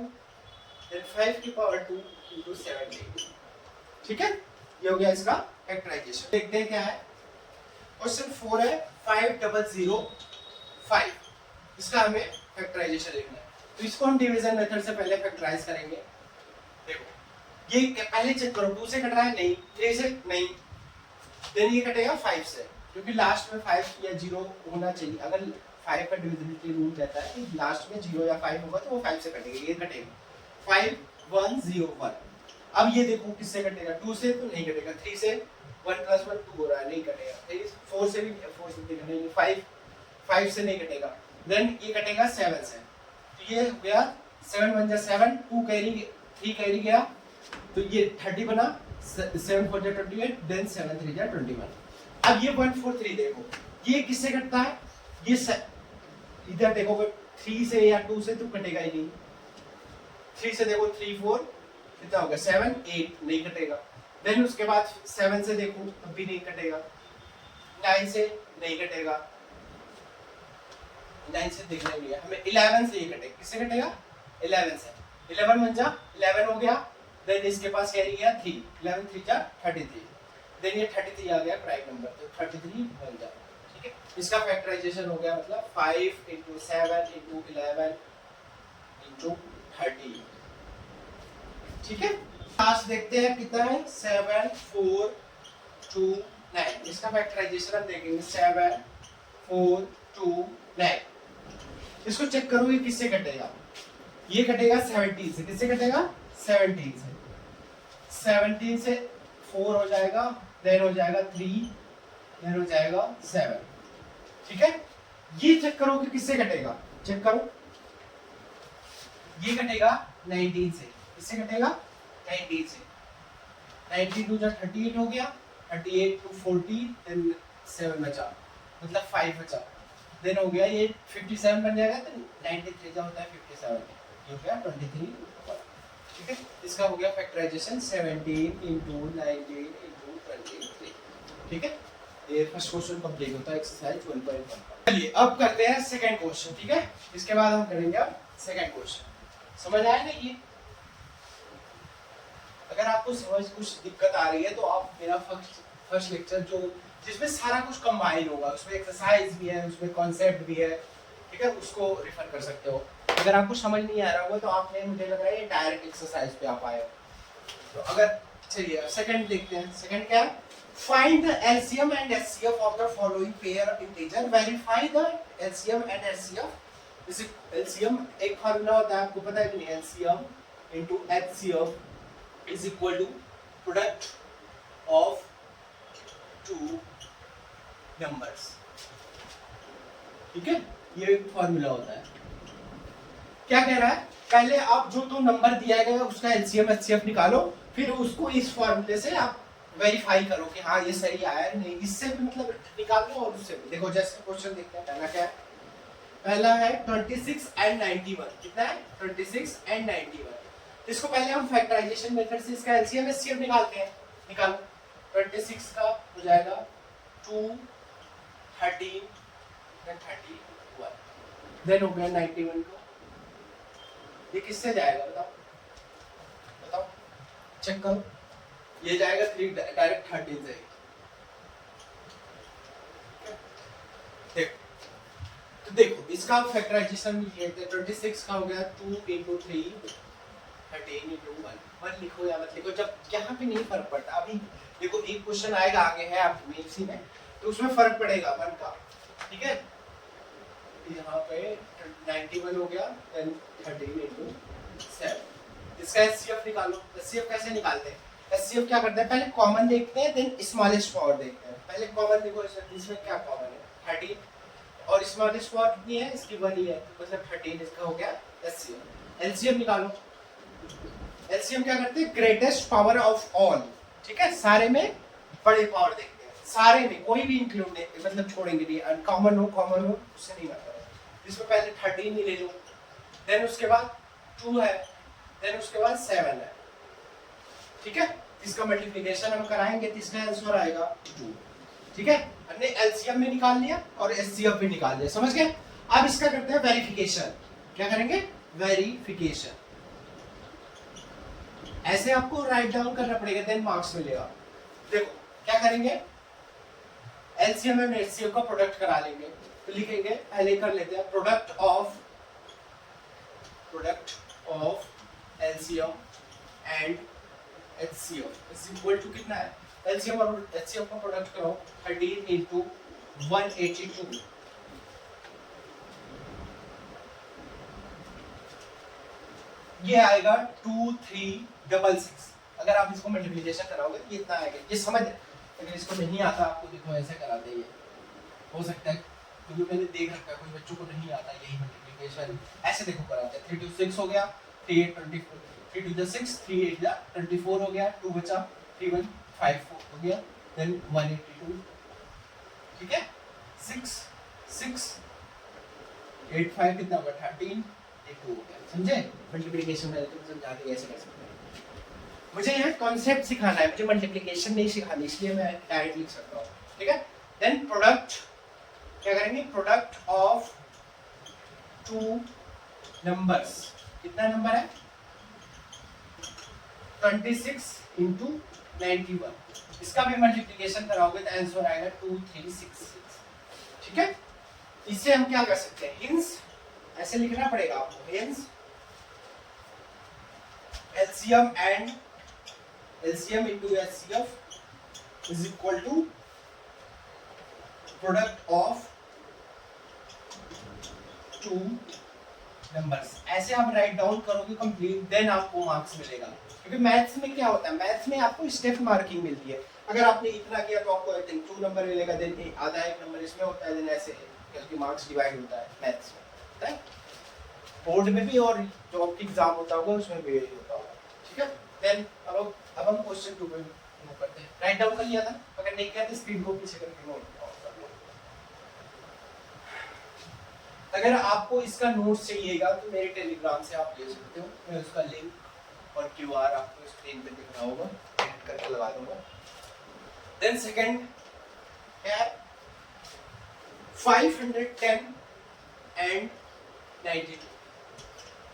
Speaker 1: देन 5 की पावर 2 into 17, ठीक है, ये हो गया इसका फैक्टराइजेशन। देखते हैं क्या है, क्वेश्चन 4 है 5005, इसका हमें फैक्टराइजेशन लिखना है, तो इसको हम डिवीजन मेथड से पहले फैक्टराइज करेंगे। देखो ये पहले चेक करो 2 से कट रहा है नहीं, 3 से नहीं, देन ये कटेगा 5 से, क्योंकि लास्ट में 5 या 0 होना चाहिए, अगर 5 का डिविजिबिलिटी रूल कहता है कि लास्ट में 0 या 5 होगा तो वो 5 से कटेगा, ये कटेगा 5 1 0 1। अब ये देखो किससे कटेगा, 2 से तो नहीं कटेगा, 3 से 1 + 1 2 हो रहा है, नहीं कटेगा। 4 से भी नहीं, 5 से नहीं कटेगा। देन ये कटेगा 7 से, तो ये हो गया 7 1 7, 2 कैरी 3 कैरी गया, तो ये 30 बना, 7 4 28, देन 7 3 21। अब ये 1 4 3 देखो, ये किससे कटता है, ये इधर देखो 3 से या 2 से तो कटेगा ही नहीं। 3 से देखो 3 4 कितना होगा, 7 8 नहीं कटेगा। देन उसके बाद 7 से देखो तब भी नहीं कटेगा, 9 से नहीं कटेगा, 9 से देखना नहीं है हमें, 11 से ये कटेगा। किससे कटेगा, 11 से। 11 1 जा 11 हो गया, देन इसके पास कैरी गया 3, 11 3 जा 33, देन ये 33 आ गया प्राइम नंबर, तो 33 बन जाए। ठीक है, इसका फैक्टराइजेशन हो गया, मतलब 5 × 7 × 11 × 30। ठीक है, लास्ट देखते हैं कितना है, 7 4 2 9। इसका फैक्टराइजेशन हम देखेंगे, 7 4 2 9। इसको चेक करो ये किससे कटेगा, ये कटेगा 17 से। किससे कटेगा, 17 से। 17 से 4 हो जाएगा, देन हो जाएगा 3, देन हो जाएगा 7। ठीक है, ये चेक करो कि किससे कटेगा, चेक करो, ये कटेगा 19 से। किससे कटेगा, 19 से। 19 2 38 हो गया, 38 2 40, देन 7 बचा, मतलब 5 बचा, देन हो गया ये 57 बन जाएगा, तो 93 जो होता है 57, ये हो गया 23। ठीक है, इसका हो गया फैक्टराइजेशन 17 × 19 × 23। ठीक है, ये फर्स्ट क्वेश्चन कंप्लीट होता है एक्सरसाइज 1.1। चलिए अब करते हैं सेकंड क्वेश्चन। ठीक है, इसके बाद हम करेंगे अब सेकंड क्वेश्चन। समझ आया ना ये? अगर आपको समझ कुछ दिक्कत आ रही है तो आप मेरा फर्स्ट लेक्चर जो जिसमें सारा कुछ कंबाइन होगा, उसमें एक्सरसाइज भी है, उसमें कॉन्सेप्ट भी है, ठीक है, उसको रेफर कर सकते हो। अगर आपको समझ नहीं आ रहा होगा तो आपने, मुझे लग रहा है, डायरेक्ट एक्सरसाइज पे आप आए हो। तो अगर चलिए सेकंड देखते हैं। सेकंड क्या है, find the LCM and HCF of the following pair of integer, verify the LCM and HCF. जैसे एलसीएम एक फार्मूला होता है, आपको पता है कि नहीं, LCM into HCF is equal to product of two numbers. ठीक है, ये एक फार्मूला होता है। क्या कह रहा है, पहले आप जो तो नंबर दिया गया उसका एलसीएम एचसीएफ निकालो, फिर उसको इस फार्मूले से आप वेरीफाई करो कि हाँ ये सही आया है नहीं, इससे भी मतलब निकाल लो और उससे भी। देखो जैसे क्वेश्चन देखते हैं, पहला क्या है, पहला है 26 and 91। कितना है, 26 and 91। इसको पहले हम फैक्टराइजेशन मेथड से इसका एलसीएम एचसीएफ निकालते हैं। निकालो, 26 का हो जाएगा 2 13 31, देन हो गया 91 का, ये किससे जाएगा बताओ, बताओ, चेक करो, ये जाएगा 3 डायरेक्ट 13 से। देखो, तो देखो इसका फैक्टराइजेशन ये है, 26 का हो गया 2 × 3 13 × 1 लिखो या मत लिखो, जब यहाँ पे नहीं फर्क पड़ता। अभी देखो एक क्वेश्चन आएगा आगे है आपको मेंसी में, तो उसमें फर्क पड़ेगा 1 का। ठीक है, यहाँ पे 91 हो गया, देन 13 × 7। इसका एचसीएफ निकालो। एचसीएफ कैसे निकालते हैं, एचसीएफ क्या करते हैं, पहले कॉमन देखते हैं, देन स्मॉलेस्ट पावर देखते हैं। पहले कॉमन देखो, इसमें क्या कॉमन है, 13, और स्मॉलेस्ट पावर कितनी है, इसकी 1 ही है, तो मतलब 13 इसका हो गया एचसीएफ। एलसीएम निकालो। एलसीएम क्या करते हैं, ग्रेटेस्ट पावर ऑफ ऑल। ठीक है, सारे में बड़े पावर देखते हैं, सारे में कोई भी इंक्लूड नहीं, मतलब छोड़ेंगे नहीं, अनकॉमन हो कॉमन हो उससे नहीं मतलब। इसमें पहले 13 ही ले लो, देन उसके बाद 2 है, देन उसके बाद 7 है। ठीक है, इसका मल्टीप्लिकेशन हम कराएंगे तो इसका आंसर आएगा 2। ठीक है, हमने एलसीएम में निकाल लिया और एचसीएफ भी निकाल लिया, समझ गए। अब इसका करते हैं वेरिफिकेशन। क्या करेंगे, वेरिफिकेशन। ऐसे आपको राइट डाउन करना पड़ेगा, देन मार्क्स मिलेगा। देखो क्या करेंगे, एलसीएम एंड एचसीएफ का प्रोडक्ट करा लेंगे, तो लिखेंगे, पहले कर लेते हैं, product of LCM and HCF is equal to कितना है, एलसीएम और एचसीएफ का प्रोडक्ट करो, 13 × 182, ये आएगा 2366। अगर आप इसको मल्टीप्लिकेशन कराओगे तो ये इतना आएगा। ये समझ, अगर इसको नहीं आता आपको, देखो ऐसे कराते ही हो सकता है, क्योंकि मैंने देख रखा है कुछ बच्चों को नहीं आता यही मल्टीप्लिकेशन, ऐसे देखो कराते हैं। 3 to 6 हो गया, 3 8 24, 3 to the 6, 3 8 जा 24 हो गया, 2 बचा, 3 1 5 4 हो गया, देन 182, ठीक है, 6 6 8 5 कितना होगा 13, 2 हो गया। समझे मल्टीप्लिकेशन में तुम समझाते कैसे कर सकते हैं। मुझे यहाँ कॉन्सेप्ट सिखाना है, मुझे मल्टीप्लिकेशन नहीं सिखानी, इसलिए मैं डायरेक्ट लिख सकता हूँ, ठीक है। देन प्रोडक्ट क्या करेंगे, प्रोडक्ट ऑफ टू नंबर्स, कितना नंबर है 26 इंटू 91, इसका भी मल्टीप्लिकेशन कराओगे तो आंसर आएगा 2366, ठीक है। इससे हम क्या कर सकते हैं, हिंस ऐसे लिखना पड़ेगा आपको, hints LCM and LCM into HCF is equal to product of two numbers। ऐसे आप राइट डाउन करोगे कंप्लीट, देन आपको मार्क्स मिलेगा। क्योंकि मैथ्स में क्या होता है, मैथ्स में आपको स्टेप मार्किंग मिलती है। अगर आपने इतना किया तो आपको आई थिंक 2 नंबर मिलेगा, देन आधा एक नंबर इसमें होता है, देन ऐसे क्योंकि मार्क्स डिवाइड होता है मैथ्स में, राइट। बोर्ड में भी और जो आपका एग्जाम होता होगा उसमें भी यही होता होगा, ठीक है। देन अब हम क्वेश्चन 2 पे मूव करते हैं। राइट डाउन कर लिया था, अगर नहीं किया तो स्क्रीन को पीछे करके नोट कर लो। अगर आपको इसका नोट्स चाहिएगा तो मेरे टेलीग्राम से आप ले सकते हो, मैं उसका लिंक और क्यूआर आपको स्क्रीन पे दिख रहा होगा, एडिट करके लगा दूंगा। देन सेकंड है 510 एंड 92,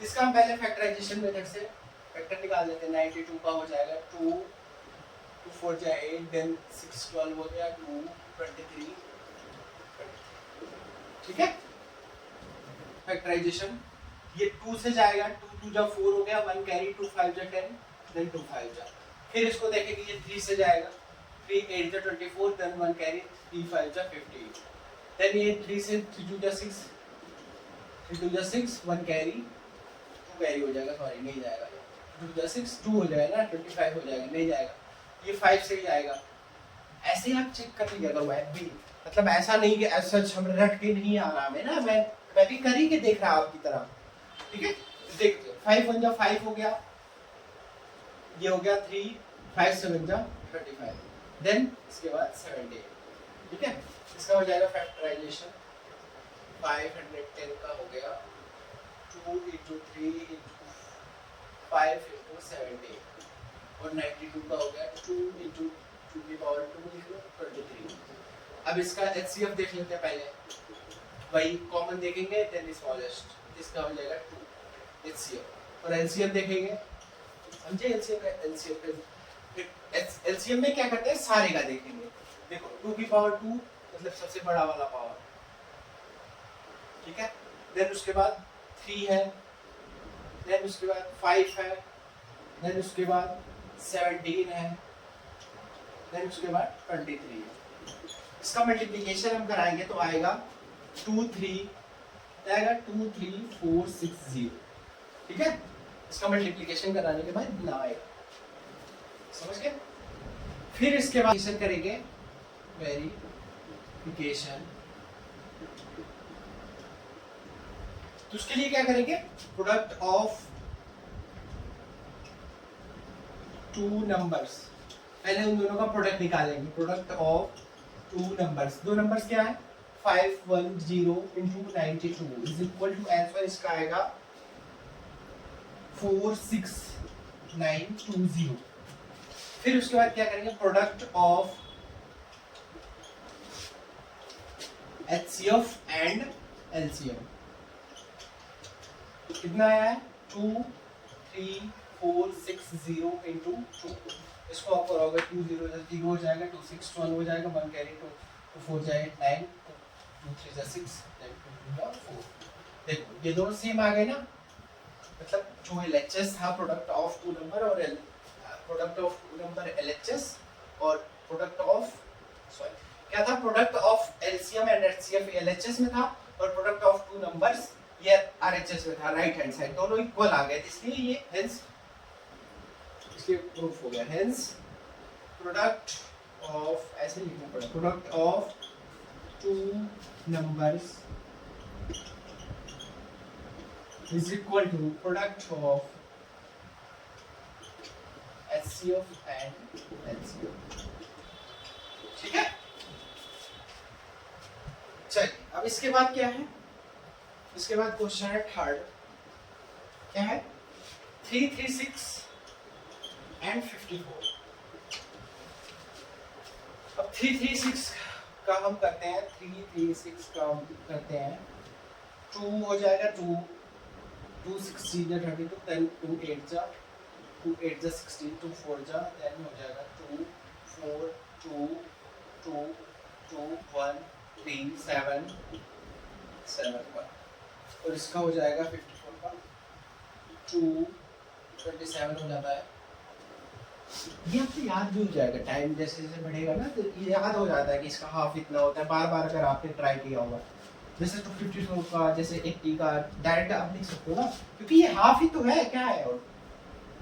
Speaker 1: इसका हम पहले फैक्टराइजेशन मेथड से फैक्टर निकाल लेते हैं। 92 का हो जाएगा 2 2 4 जाए 8, देन 6 12 हो गया 2 23, ठीक है। फैक्टराइजेशन ये 2 से जाएगा, 2 2 जा 4 हो गया, 1 कैरी, 2 5 जा 10, देन 2 5 जा, फिर इसको देखेंगे ये 3 से जाएगा, 3 8 जा 24, देन 1 कैरी, 3 5 जा 58, देन ये 3 से 3 2 जा 6, 3 2 जा 6, 1 कैरी, 2 कैरी हो जाएगा, सॉरी नहीं जाएगा, 2 जा 6 2 हो जाएगा ना, 25 हो जाएगा, नहीं जाएगा, ये 5 से ही जाएगा। ऐसे आप चेक कर लीजिए, अगर वह भी मतलब ऐसा नहीं कि ऐसा हम रट के नहीं आ रहा है ना, मैं भी कर ही के देख रहा हूं आपकी तरह, ठीक है। देखते 5 1 जा 5 हो गया, ये हो गया 3 5 7 जा 35, देन इसके बाद 70, ठीक है। इसका हो जाएगा फैक्टराइजेशन 510 का हो गया 2 into 3 into 5 into 70, और 92 का हो गया 2 into 2 की पावर 2 लिख लो 23। अब इसका HCF देख लेते हैं पहले, वही कॉमन देखेंगे, देन स्मॉलेस्ट, इसका हो जाएगा 2 HCF, और LCM देखेंगे, समझे LCM में क्या करते हैं, सारे का देखेंगे। देखो 2 की पावर 2 मतलब सबसे बड़ा वाला पावर, ठीक है। देन उसके बाद 3 है, देन उसके बाद 5 है, देन उसके बाद 17 है, देन उसके बाद 23 है। इसका मल्टीप्लिकेशन हम कराएंगे तो आएगा 2 3 4 6 0, ठीक है। इसका मल्टीप्लिकेशन कराने के बाद ना आएगा, समझ गए। फिर इसके बाद करेंगे वेरिफिकेशन, तो उसके लिए क्या करेंगे, प्रोडक्ट ऑफ टू नंबर्स, पहले उन दोनों का प्रोडक्ट निकालेंगे। प्रोडक्ट ऑफ टू नंबर्स, दो नंबर्स क्या है 510 into 92 is equal to answer इसका आएगा 46920। फिर उसके बाद क्या करेंगे, product of HCF and LCM, कितना आया है 23460 into 2, इसको आप करोगे 2 0 0 हो जाएगा, 2 6 12 हो जाएगा, 1 कैरी 2 4 जाएगा 9, 2 3 6 then 2 4। देखो ये दोनों सेम आ गए ना, मतलब जो LHS था प्रोडक्ट ऑफ टू नंबर और product of two number LHS, और प्रोडक्ट ऑफ सॉरी क्या था, product of LCM and HCF LHS में था, और प्रोडक्ट ऑफ टू नंबर्स ये RHS में था, राइट हैंड साइड दोनों इक्वल आ गए, इसलिए ये हेंस इसलिए प्रूफ हो गया। हेंस प्रोडक्ट ऑफ, ऐसे लिखना पड़ेगा, product of two numbers is equal to product of HCF and LCM। ठीक है, चलिए अब इसके बाद क्या है, इसके बाद क्वेश्चन है थर्ड, क्या है 336 एंड 54। अब 336 का हम करते हैं, 336 का हम करते हैं, 2 हो जाएगा 2, 2 6 जा 32, देन 2 8 जा 16, 2 4 जा, देन हो जाएगा 2 4 2 2 2 1 3 7 7 1, और इसका हो जाएगा 54 का 2 27 हो जाता है। ये आपको याद भी हो जाएगा, टाइम जैसे जैसे बढ़ेगा ना तो ये याद हो जाता है कि इसका हाफ इतना होता है, बार बार अगर आपने ट्राई किया होगा। जैसे 254 का, जैसे 80 का डायरेक्ट आप लिख सकते हो ना, क्योंकि ये हाफ ही तो है, क्या है। और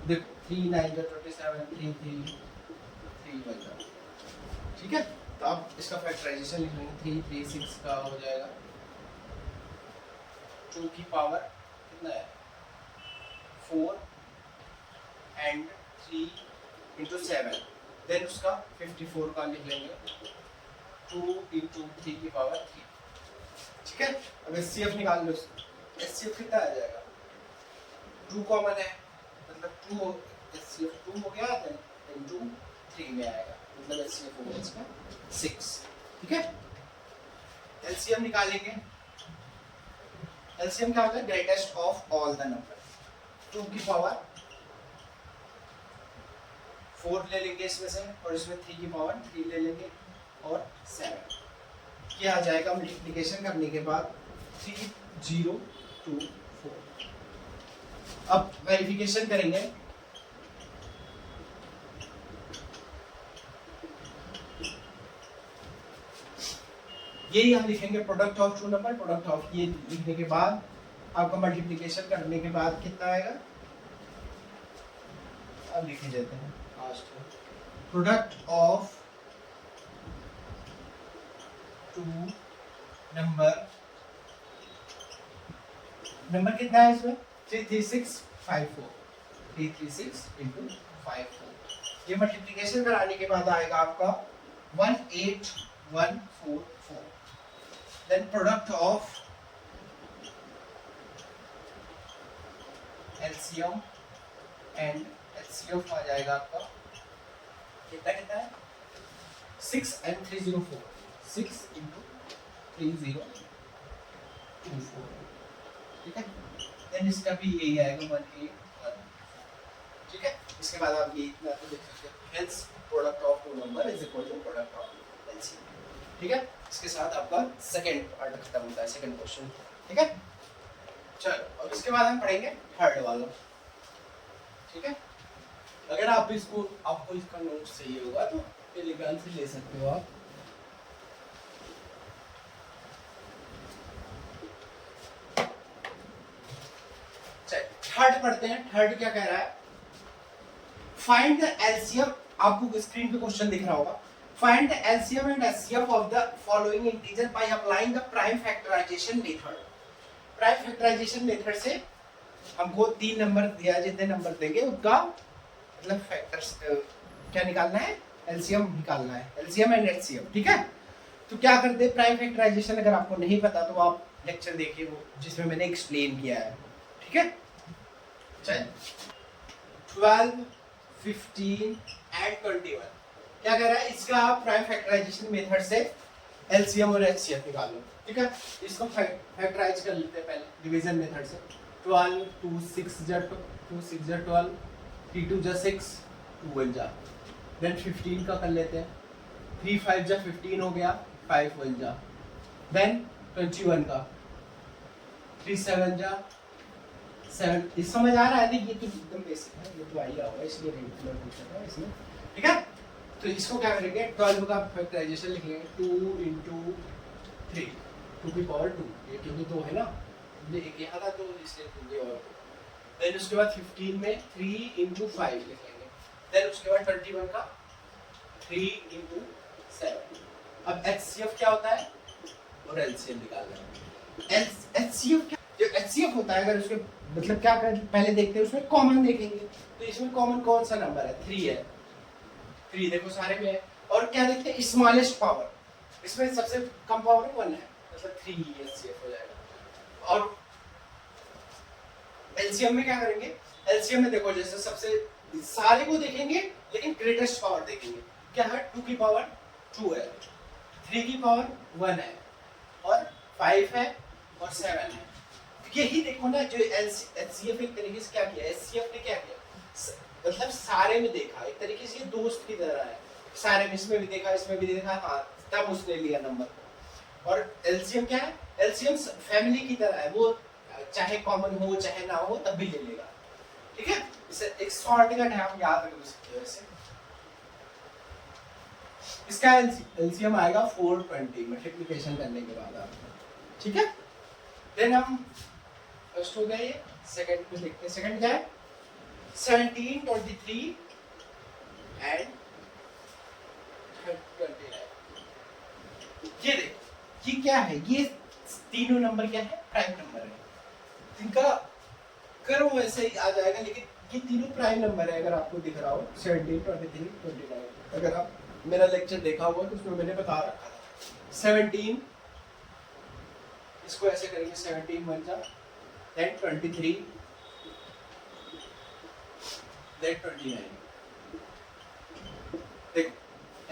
Speaker 1: देखो 3 9 27 3 3 3 बन जाता, ठीक है। तो आप इसका फैक्टराइजेशन लिख लेंगे, 336 का हो जाएगा 2 की पावर कितना है 4 एंड 3 इंटू 7, देन उसका 54 का लिख लेंगे 2 इंटू 3 की पावर 3, ठीक है। अब HCF निकाल लो, HCF कितना आ जाएगा, 2 कॉमन है, मतलब 2 HCF 2 हो गया, देन इंटू 3 में आएगा, मतलब HCF हो गया इसका 6, ठीक है। LCM निकालेंगे, LCM क्या होता है, greatest of all the number, 2 की पावर 4 ले लेंगे इसमें से, और इसमें 3 की पावर 3 ले लेंगे, और 7 क्या आ जाएगा मल्टीप्लिकेशन करने के बाद 3024। अब वेरिफिकेशन करेंगे, यही हम लिखेंगे product of two number, product of, ये लिखने के बाद आपका मल्टीप्लिकेशन करने के बाद कितना आएगा, अब लिख देते हैं product of two number, number कितना है इसमें 33654, 336 इंटू 54, ये मल्टीप्लिकेशन कराने के बाद आएगा आपका 18144, then product of LCM and HCF आ जाएगा आपका कितना कितना है 6 and 304, 6 into 3024, ठीक है। देन इसका भी यही आएगा 181, ठीक है। इसके बाद आप ये इतना तो लिख सकते हैं, hence product of two number is equal to product of LCM, ठीक है। इसके साथ आपका सेकंड पार्ट खत्म होता है, सेकंड क्वेश्चन, ठीक है। चलो अब इसके बाद हम पढ़ेंगे थर्ड वाला, ठीक है। अगर आप इसको, आपको इसका नोट चाहिए होगा तो टेलीग्राम से ले सकते हो आप। चलिए थर्ड पढ़ते हैं, थर्ड क्या कह रहा है, फाइंड द LCM, आपको स्क्रीन पे क्वेश्चन दिख रहा होगा, find the LCM and HCF of the following integer by applying the prime factorization method. Prime factorization method से हमको 3 नंबर दिया, जितने नंबर देंगे उनका मतलब फैक्टर्स क्या निकालना है, LCM निकालना है, LCM एंड HCF, ठीक है। तो क्या करते हैं, प्राइम फैक्टराइजेशन अगर आपको नहीं पता तो आप लेक्चर देखिए वो जिसमें मैंने एक्सप्लेन किया है, ठीक है। चलिए 12 15 एंड 21 क्या कह रहा है, इसका आप प्राइम फैक्टराइजेशन मेथड से LCM और HCF निकाल लो, ठीक है। इसको फैक्टराइज कर लेते हैं पहले डिवीजन मेथड से, 12 2 6 जा 2 6 जा 12, 3 2 जा 6, 2 1 जा, देन 15 का कर लेते हैं, 3 5 जा 15 हो गया, 5 1 जा, देन 21 का 3 7 जा 7, इस समझ आ रहा है नहीं, ये तो एकदम बेसिक है, ये तो आ ही रहा होगा, इसलिए रेगुलर पूछ रहा है इसमें, ठीक है। तो इसको क्या करेंगे, 12 का फैक्टराइजेशन लिख लेंगे 2 into 3, 2 की पावर 2, ये क्योंकि 2 है ना, ये एक यहाँ था तो इसलिए 2 की पावर 2, देन उसके बाद 15 में 3 into 5 लिख लेंगे, देन उसके बाद 21 का 3 into 7। अब HCF क्या होता है और LCM निकालना है। HCF क्या, जो HCF होता है अगर उसके मतलब क्या कर पहले देखते हैं उसमें कॉमन देखेंगे, तो इसमें कॉमन कौन सा नंबर है 3 है, 3 देखो सारे में है। और क्या देखते हैं स्मॉलेस्ट पावर, इसमें सबसे कम पावर 1 है, मतलब 3 HCF हो जाएगा। और एलसीएम में क्या करेंगे, एलसीएम में देखो जैसे सबसे सारे को देखेंगे लेकिन ग्रेटेस्ट पावर देखेंगे, क्या है 2 की पावर 2 है, 3 की पावर 1 है और 5 है और 7 है। यही देखो ना जो एचसीएफ एक तरीके से क्या किया, एचसीएफ ने क्या किया मतलब सारे में देखा, एक तरीके से ये दोस्त की तरह है, सारे में इसमें भी देखा इसमें भी देखा, हाँ तब उसने लिया नंबर। और एलसीएम क्या है, एलसीएम फैमिली की तरह है, वो चाहे कॉमन हो चाहे ना हो तब भी ले लेगा, ठीक है। इसे एक शॉर्टकट है, हम याद रख सकते हो इसे। इसका एलसीएम आएगा 420 मल्टीप्लिकेशन करने के बाद आप, ठीक है। देन हम फर्स्ट हो गया, ये सेकंड में देखते हैं, सेकंड क्या है 17, 23 एंड 29। ये देखो ये क्या है, ये तीनों नंबर क्या है प्राइम नंबर है, इनका करो वैसे ही आ जाएगा, लेकिन ये तीनों प्राइम नंबर है। अगर आपको दिख रहा हो 17, 23, 29, अगर आप मेरा लेक्चर देखा हुआ तो उसमें मैंने बता रखा था 17, इसको ऐसे करेंगे 17 बन जा, then 23, then 29। देखो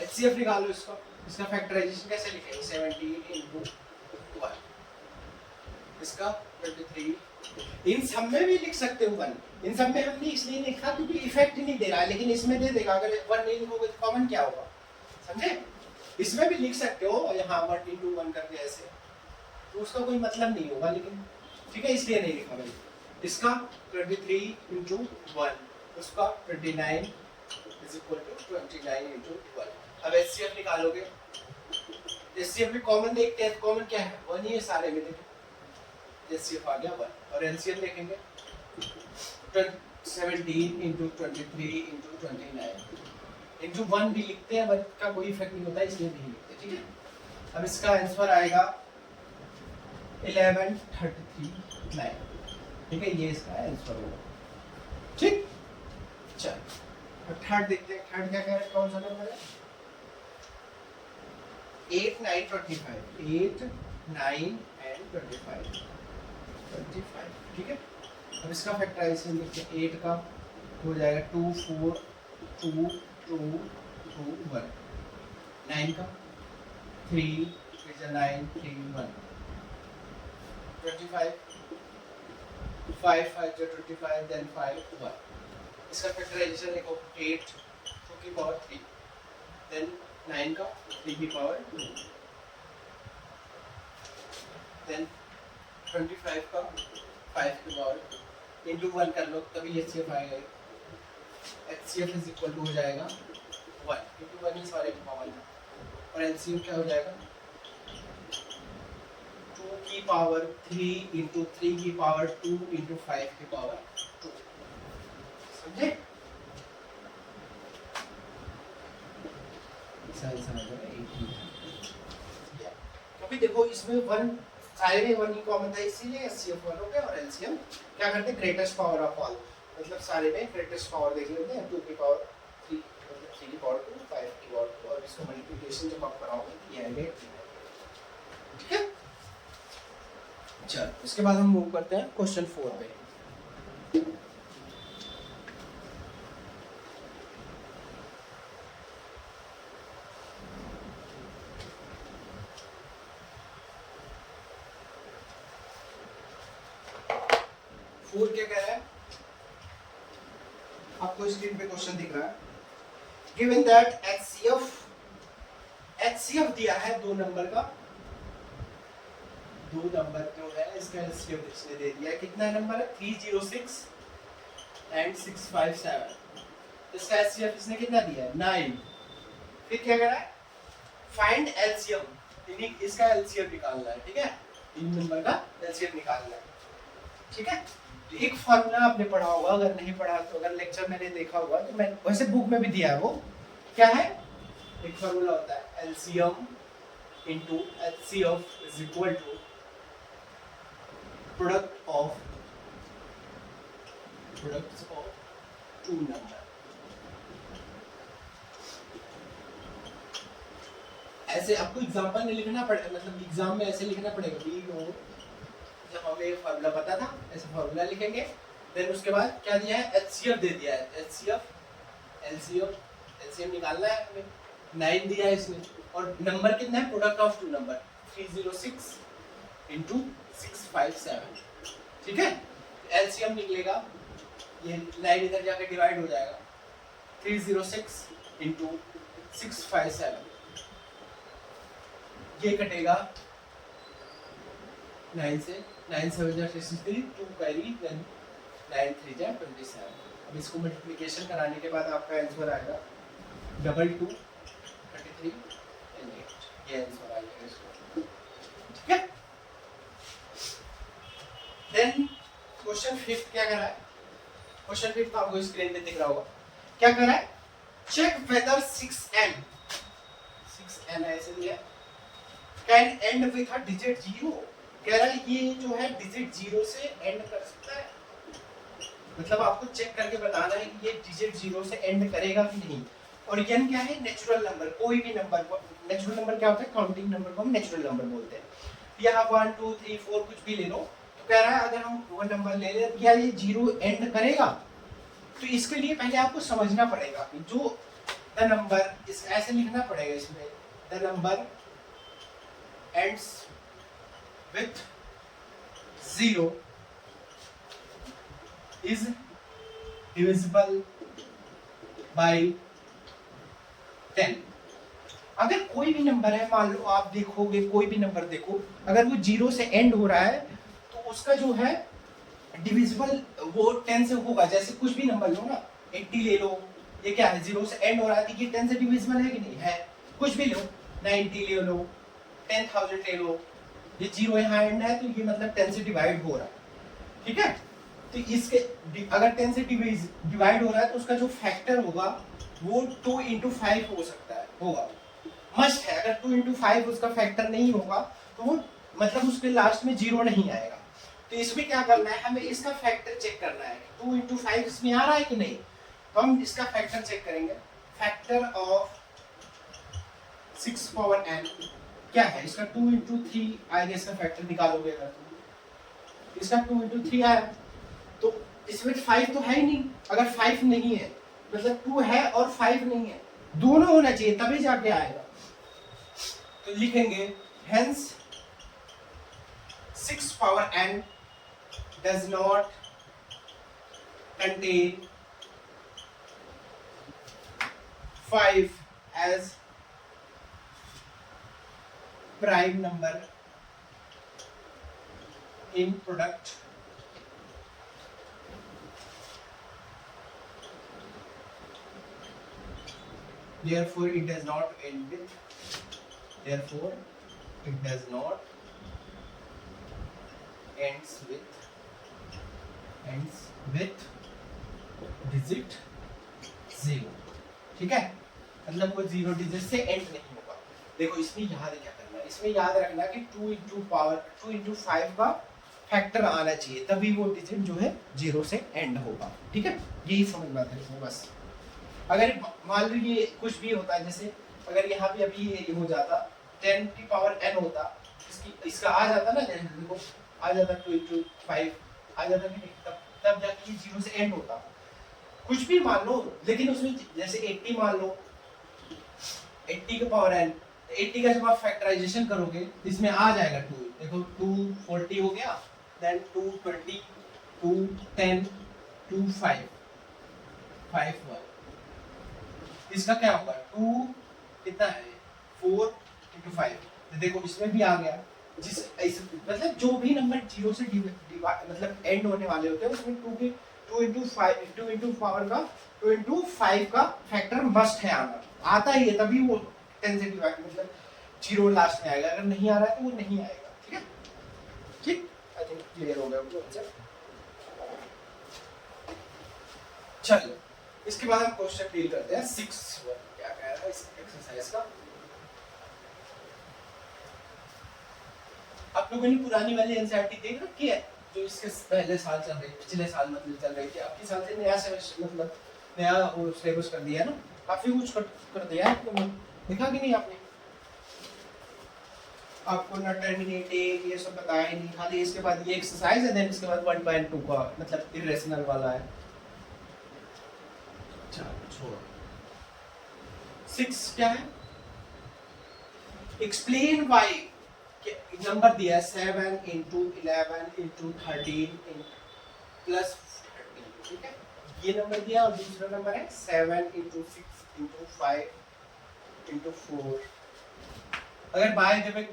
Speaker 1: HCF निकालो इसका, इसका फैक्टराइजेशन कैसे लिखेंगे 17 into 1, इसका 23, इन सब में भी लिख सकते हो 1, इन सब में हमने इसलिए लिखा क्योंकि इफेक्ट नहीं दे रहा है, लेकिन इसमें दे देगा। अगर 1 नहीं लिखोगे तो कॉमन क्या होगा, समझे। इसमें भी लिख सकते हो यहाँ 1 into 1 करके ऐसे, तो उसका कोई मतलब नहीं होगा, लेकिन ठीक है इसलिए नहीं लिखा मैंने। इसका 23 into 1, उसका 29 is equal to 29 into 1। अब HCF निकालोगे, HCF में कॉमन देखते हैं, कॉमन क्या है 1 ही है सारे में, देखो HCF आ गया 1। और LCM देखेंगे 17 into 23 into 29 into 1 भी लिखते हैं, 1 का कोई इफेक्ट नहीं होता इसलिए नहीं लिखते, ठीक है। अब इसका आंसर आएगा 1139, ठीक है, ये इसका आंसर होगा, ठीक। चल अब थर्ड देखते हैं, थर्ड क्या कह रहा है, कौन सा नंबर है 8, 9, 25, 8, 9 and 25, ठीक है। अब इसका फैक्टराइजेशन देखते हैं, 8 का हो जाएगा 2, 4, 2, 2, 2, 1, 9 का 3, 9, 3, 1, 25, 5, 5 जो 25, then 5, 1। इसका फैक्टराइजेशन देखो 8 2 की पावर 3, then 9 का 3 की पावर 2, then 25 का 5 की पावर 2 into 1 कर लो तभी HCF आएगा। HCF is equal to हो जाएगा 1, क्योंकि 1 ही सारे की पावर है। और LCM क्या हो जाएगा 2 की पावर 3 into 3 की पावर 2 into 5 की पावर 2, समझे। क्योंकि देखो इसमें 1 सारे में 1 ही कॉमन था, इसीलिए HCF 1 हो गया। और LCM क्या करते हैं ग्रेटेस्ट पावर ऑफ ऑल, मतलब सारे में ग्रेटेस्ट पावर देख लेते हैं, 2 की पावर 3 मतलब 3 की पावर 2, 5 की पावर 2, और इसको मल्टीप्लिकेशन जब आप कराओगे ये आएगा, ठीक है। चलो इसके बाद हम मूव करते हैं क्वेश्चन 4 पे। क्या कह रहा है, आपको स्क्रीन पे क्वेश्चन दिख रहा है, गिवन दैट HCF दिया है 2 नंबर का, 2 नंबर जो है इसका HCF इसने दे दिया है, कितना नंबर है 306 एंड 657, इसका HCF इसने कितना दिया है 9। फिर क्या कह रहा है फाइंड LCM, इसका LCM निकालना है, ठीक है, इन नंबर का LCM निकालना है, ठीक है। एक फॉर्मूला आपने पढ़ा होगा, अगर नहीं पढ़ा तो अगर लेक्चर मैंने देखा होगा तो मैं वैसे बुक में भी दिया है, वो क्या है एक फॉर्मूला होता है LCM into HCF is equal to product of two number. ऐसे आपको एग्जांपल में लिखना पड़ेगा, मतलब एग्जाम में ऐसे लिखना पड़ेगा बी नो, जब हमें ये फार्मूला पता था ऐसे फार्मूला लिखेंगे। देन उसके बाद क्या दिया है, एचसीएफ दे दिया है, एचसीएफ एलसीएम निकालना है हमें, 9 दिया है इसमें, और नंबर कितना है, product of two number 306 into 657, ठीक है। एलसीएम निकलेगा, ये 9 इधर जाके डिवाइड हो जाएगा, 306 इंटू 657, ये कटेगा 9 से, 9 7 जा 63, 2 कैरी, देन 9 3 जा 27। अब इसको मल्टीप्लिकेशन कराने के बाद आपका आंसर आएगा 22 33 एंड 8, ये आंसर आ जाएगा इसका, ठीक है। देन क्वेश्चन 5 क्या कर रहा है, क्वेश्चन 5 आपको स्क्रीन पे दिख रहा होगा, क्या कर रहा है, चेक वेदर 6n ऐसे दिया can and with a digit 0, कह रहा है ये जो है डिजिट 0 से एंड कर सकता है, मतलब आपको चेक करके बताना है कि ये डिजिट 0 से एंड करेगा कि नहीं। और n क्या है, नेचुरल नंबर, कोई भी नंबर को, नेचुरल नंबर क्या होता है, काउंटिंग नंबर को हम नेचुरल नंबर बोलते हैं। यहाँ 1 2 3 4 कुछ भी ले लो, तो कह रहा है अगर हम वो नंबर ले लें क्या ये 0 एंड करेगा, तो इसके लिए पहले आपको समझना पड़ेगा कि जो द नंबर, इस ऐसे लिखना पड़ेगा इसमें, the number ends with 0 is divisible by 10। अगर कोई भी नंबर है, मान लो आप देखोगे कोई भी नंबर देखो, अगर वो 0 से एंड हो रहा है तो उसका जो है डिविजिबल वो 10 से होगा। जैसे कुछ भी नंबर लो ना, 80 ले लो, ये क्या है 0 से एंड हो रहा है, तो ये 10 से डिविजिबल है कि नहीं है। कुछ भी लो, 90 ले लो, 10,000 ले लो, ये 0 यहाँ एंड है तो ये मतलब 10 से डिवाइड हो रहा है, ठीक है। तो इसके अगर 10 से डिवाइड हो रहा है तो उसका जो फैक्टर होगा वो 2 into 5 हो सकता है, होगा, मस्ट है। अगर 2 into 5 उसका फैक्टर नहीं होगा तो वो मतलब उसके लास्ट में 0 नहीं आएगा। तो इसमें क्या करना है, हमें इसका फैक्टर चेक करना है, 2 into 5 इसमें आ रहा है कि नहीं, तो हम इसका फैक्टर चेक करेंगे। फैक्टर ऑफ 6 पावर n क्या है, इसका 2 into 3 आएगा, इसका फैक्टर निकालोगे अगर तुम, इसका 2 into 3 आया तो इसमें 5 तो है ही नहीं। अगर 5 नहीं है मतलब 2 है और 5 नहीं है, दोनों होना चाहिए तभी जाके आएगा। तो लिखेंगे hence 6 power n does not contain 5 as prime number in product therefore it does not end with ends with digit 0, ठीक है। मतलब वो 0 डिजिट से एंड नहीं होगा। देखो इसमें याद क्या करना है, इसमें याद रखना कि 2 into 5 का फैक्टर आना चाहिए, तभी वो डिजिट जो है 0 से एंड होगा, ठीक है। यही समझना था इसमें बस। अगर मान लो ये कुछ भी होता है, जैसे अगर यहाँ पे अभी ये हो जाता 10 की पावर n होता, इसका आ जाता ना, देखो आ जाता 2 into 5 आ जाता कि नहीं, तब जाके ये 0 से एंड होता। कुछ भी मान लो, लेकिन उसमें जैसे 80 मान लो, 80 की पावर n, 80 का जब आप फैक्टराइजेशन करोगे इसमें आ जाएगा 2, देखो 240 हो गया, देन 220, 210, 25 1, इसका क्या होगा 2 कितना है 4 into 5, तो देखो इसमें भी आ गया। जिस मतलब जो भी नंबर 0 से मतलब एंड होने वाले होते हैं उसमें 2 into 5 का फैक्टर मस्ट है आना, आता ही है तभी वो 10 से डिवाइड मतलब 0 लास्ट में आएगा, अगर नहीं आ रहा है तो वो नहीं आएगा, ठीक है। ठीक, आई थिंक क्लियर हो गया आपको आंसर। चलो इसके बाद हम क्वेश्चन डील करते हैं 6 क्या कह रहा है। इस एक्सरसाइज का। आप लोगों ने पुरानी वाली एनसीईआरटी देख रखी है जो इसके पहले साल चल रही, पिछले साल मतलब चल रही थी, आपके साल से नया सेमेस्टर मतलब नया वो सिलेबस कर दिया है ना, काफी कुछ कर दिया है आप लोगों ने, देखा कि नहीं आपने? आपको ना टर्मिनेटिव ये सब बताया ही नहीं, खाली इसके बाद ये एक्सरसाइज है, देन इसके बाद 1.2 का मतलब इरेशनल वाला है। छोड़ो। 6 क्या है? एक्सप्लेन व्हाई नंबर दिया है 7 into 11 into 13 प्लस 13, ठीक है, ये नंबर दिया, और दूसरा नंबर है 7 into 6 into 5 into 4। अगर बाय द वे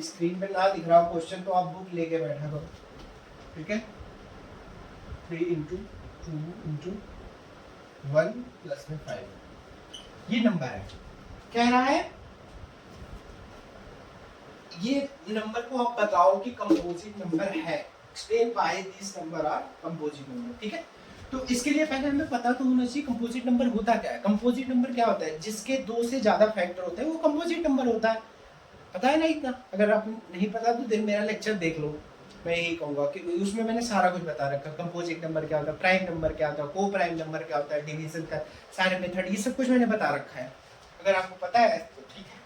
Speaker 1: स्क्रीन पे ना दिख रहा हो क्वेश्चन तो आप बुक लेके बैठा करो, ठीक है। 3 into 2 into 1 प्लस में 5, ये नंबर है, कह रहा है ये नंबर को आप बताओ कि कंपोजिट नंबर है, explain why this number are composite number, ठीक है। तो इसके लिए पहले हमें पता तो होना चाहिए कंपोजिट नंबर होता क्या है। कंपोजिट नंबर क्या होता है? जिसके 2 से ज्यादा फैक्टर होते हैं वो कंपोजिट नंबर होता है, पता है ना इतना? अगर आप नहीं पता तो दिन मेरा लेक्चर देख लो, मैं यही कहूंगा कि उसमें मैंने सारा कुछ बता रखा है, कंपोजिट नंबर क्या होता है, प्राइम नंबर क्या होता है, को प्राइम नंबर क्या होता है, डिवीजन का सारे मेथड, ये सब कुछ मैंने बता रखा है, अगर आपको पता है तो ठीक है,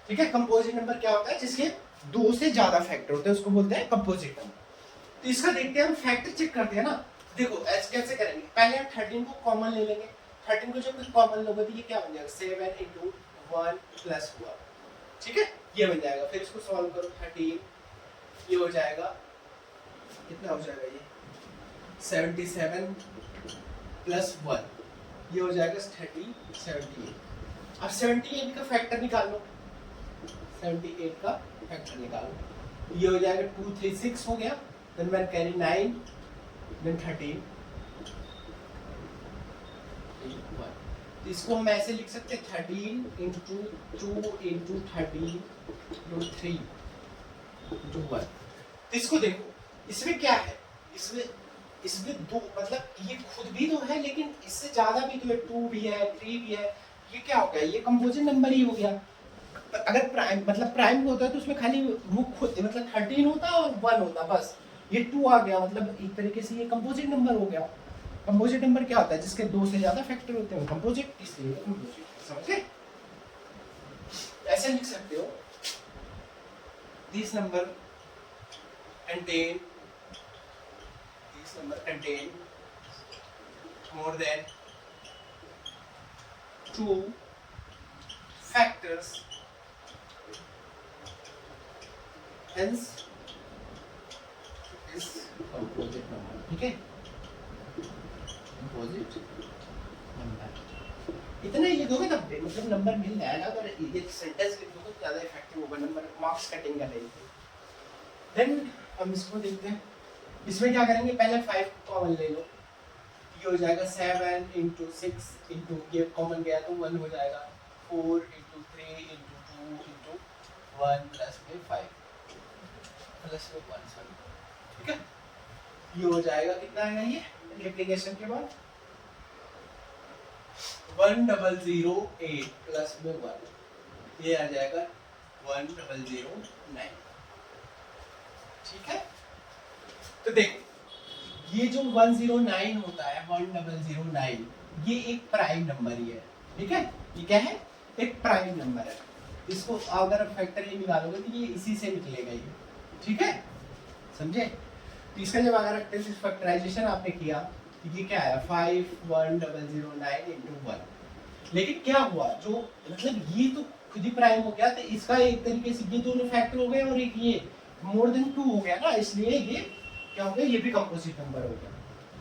Speaker 1: ठीक है। कंपोजिट नंबर क्या होता है? जिसके 2 से ज्यादा फैक्टर होते हैं उसको बोलते हैं कंपोजिट नंबर। तो इसका देखते हैं, हम फैक्टर चेक करते हैं ना। देखो ऐसे कैसे करेंगे, पहले हम 13 को कॉमन ले लेंगे, 13 को जब कॉमन लोगे तो ये क्या बन जाएगा 7 into 1 प्लस 1, ठीक है, ये बन जाएगा। फिर इसको सॉल्व करो, 13 ये हो जाएगा, कितना हो जाएगा ये 77 प्लस 1, ये हो जाएगा 78। अब 78 का फैक्टर निकाल लो, 78 का फैक्टर निकालो, ये हो जाएगा 236 हो गया, देन 1 कैरी 9, देन 13, तो इसको हम ऐसे लिख सकते हैं 13 into 2 into 13 into 3 into 1। तो इसको देखो, इसमें क्या है, इसमें 2 मतलब ये खुद भी तो है लेकिन इससे ज्यादा भी तो है, 2 भी है 3 भी है, ये क्या हो गया, ये कंपोजिट नंबर ही हो गया। अगर प्राइम मतलब प्राइम होता है तो उसमें खाली वो खुद मतलब 13 होता और 1 होता बस, ये 2 आ गया, मतलब एक तरीके से ये कंपोजिट नंबर हो गया। कंपोजिट नंबर क्या होता है? जिसके 2 से ज्यादा फैक्टर होते हैं कंपोजिट, इसलिए कंपोजिट, समझे? ऐसे लिख सकते हो, this number contain more than 2 factors, hence is composite number, ठीक है, composite number। इतना ये दोगे तब मतलब नंबर मिल जाएगा, अगर ये सेंटेंस लिख दोगे तो ज्यादा इफेक्टिव होगा, नंबर मार्क्स कटिंग का नहीं। देन हम इसको देखते हैं, इसमें क्या करेंगे, पहले 5 को कॉमन ले लो, ये हो जाएगा 7 into 6 into ये कॉमन गया तो 1 हो जाएगा, 4 into 3 into 2 into 1 प्लस में 5 प्लस में 1, सॉरी, ठीक है, ये हो जाएगा, कितना आएगा ये मल्टीप्लिकेशन के बाद 1008 प्लस में 1, ये आ जाएगा 1009, ठीक है। तो देखो ये जो 109 होता है, 1009 ये एक प्राइम नंबर ही है, ठीक है, ये क्या है, एक प्राइम नंबर है। इसको अगर आप फैक्टर ये निकालोगे तो ये इसी से निकलेगा ये, ठीक है, समझे? तो इसका जब अगर फैक्टराइजेशन आपने किया तो ये क्या आया 51009 into 1, लेकिन क्या हुआ, जो मतलब ये तो खुद ही प्राइम हो गया, तो इसका एक तरीके से ये दोनों फैक्टर हो गए और एक ये मोर देन 2 हो गया ना, इसलिए ये क्या हो गया, ये भी कंपोजिट नंबर हो गया।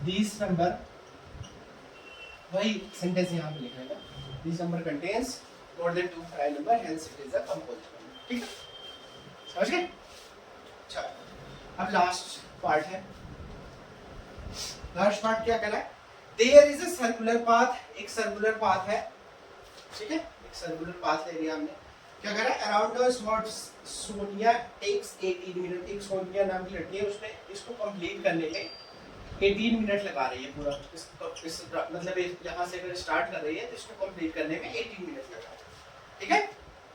Speaker 1: दिस नंबर, वही सेंटेंस यहाँ पे लिखा है, this number contains more than 2 prime number, hence it is a composite number, ठीक है, समझ गए? अच्छा, अब लास्ट पार्ट है। लास्ट पार्ट क्या कह रहा है, there is a circular path, एक सर्कुलर पाथ है, ठीक है, एक सर्कुलर पाथ ले लिया हमने। क्या कह रहा है, around the spot Sonia takes 18 minute, एक सोनिया नाम की लड़की है, उसने इसको कंप्लीट करने में 18 मिनट लगा रही है पूरा इस मतलब यहाँ से अगर स्टार्ट कर रही है तो इसको कंप्लीट करने में 18 मिनट लगा है, ठीक है।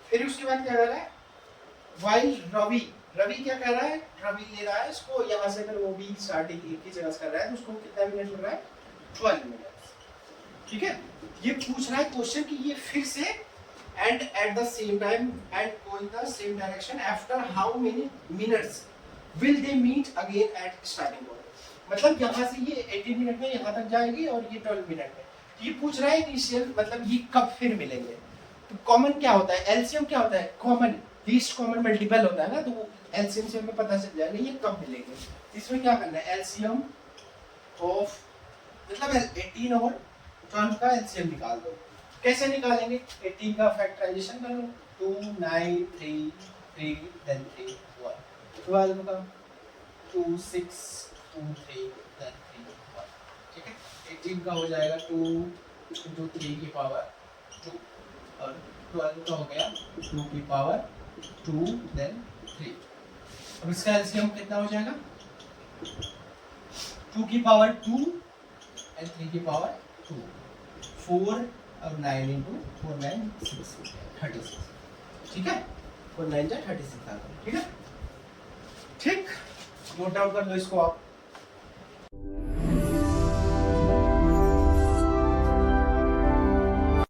Speaker 1: फिर उसके बाद क्या कर रहा है, वाइल रवि क्या कर रहा है, रवि ले रहा है इसको यहाँ से, अगर वो भी स्टार्टिंग एक ही जगह से कर रहा है तो उसको कितना मिनट लग रहा है, 12 मिनट, ठीक है। ये पूछ रहा है क्वेश्चन कि ये फिर से and at the same time and go in the same direction after how many minutes will they meet again at starting point. मतलब यहाँ से ये 18 मिनट में यहाँ तक जाएगी और ये 12 मिनट में। ये पूछ रहा है इनिशियल मतलब ये कब फिर मिलेंगे। तो कॉमन क्या होता है, एलसीएम क्या होता है, कॉमन लीस्ट कॉमन मल्टीपल होता है ना, तो एलसीएम से हमें पता चल जाएगा ये कब मिलेंगे। इसमें क्या करना है, एलसीएम ऑफ मतलब 18 और 12 का एलसीएम निकाल दो। कैसे निकालेंगे, 18 का फैक्टराइजेशन कर लो, 2 9 3 3 then 3 1, 12 का 2 6 2 3 then 3 1, ठीक है। 18 का हो जाएगा 2 into 3 की पावर 2 और 12 का हो गया 2 की पावर 2 then 3। अब इसका एलसीएम कितना हो जाएगा, 2 की पावर 2 and 3 की पावर 2, 4 और 9 into 4 9 6 36, ठीक है। 4 9 जा 36 आ गया, ठीक है। ठीक, नोट डाउन कर लो इसको आप।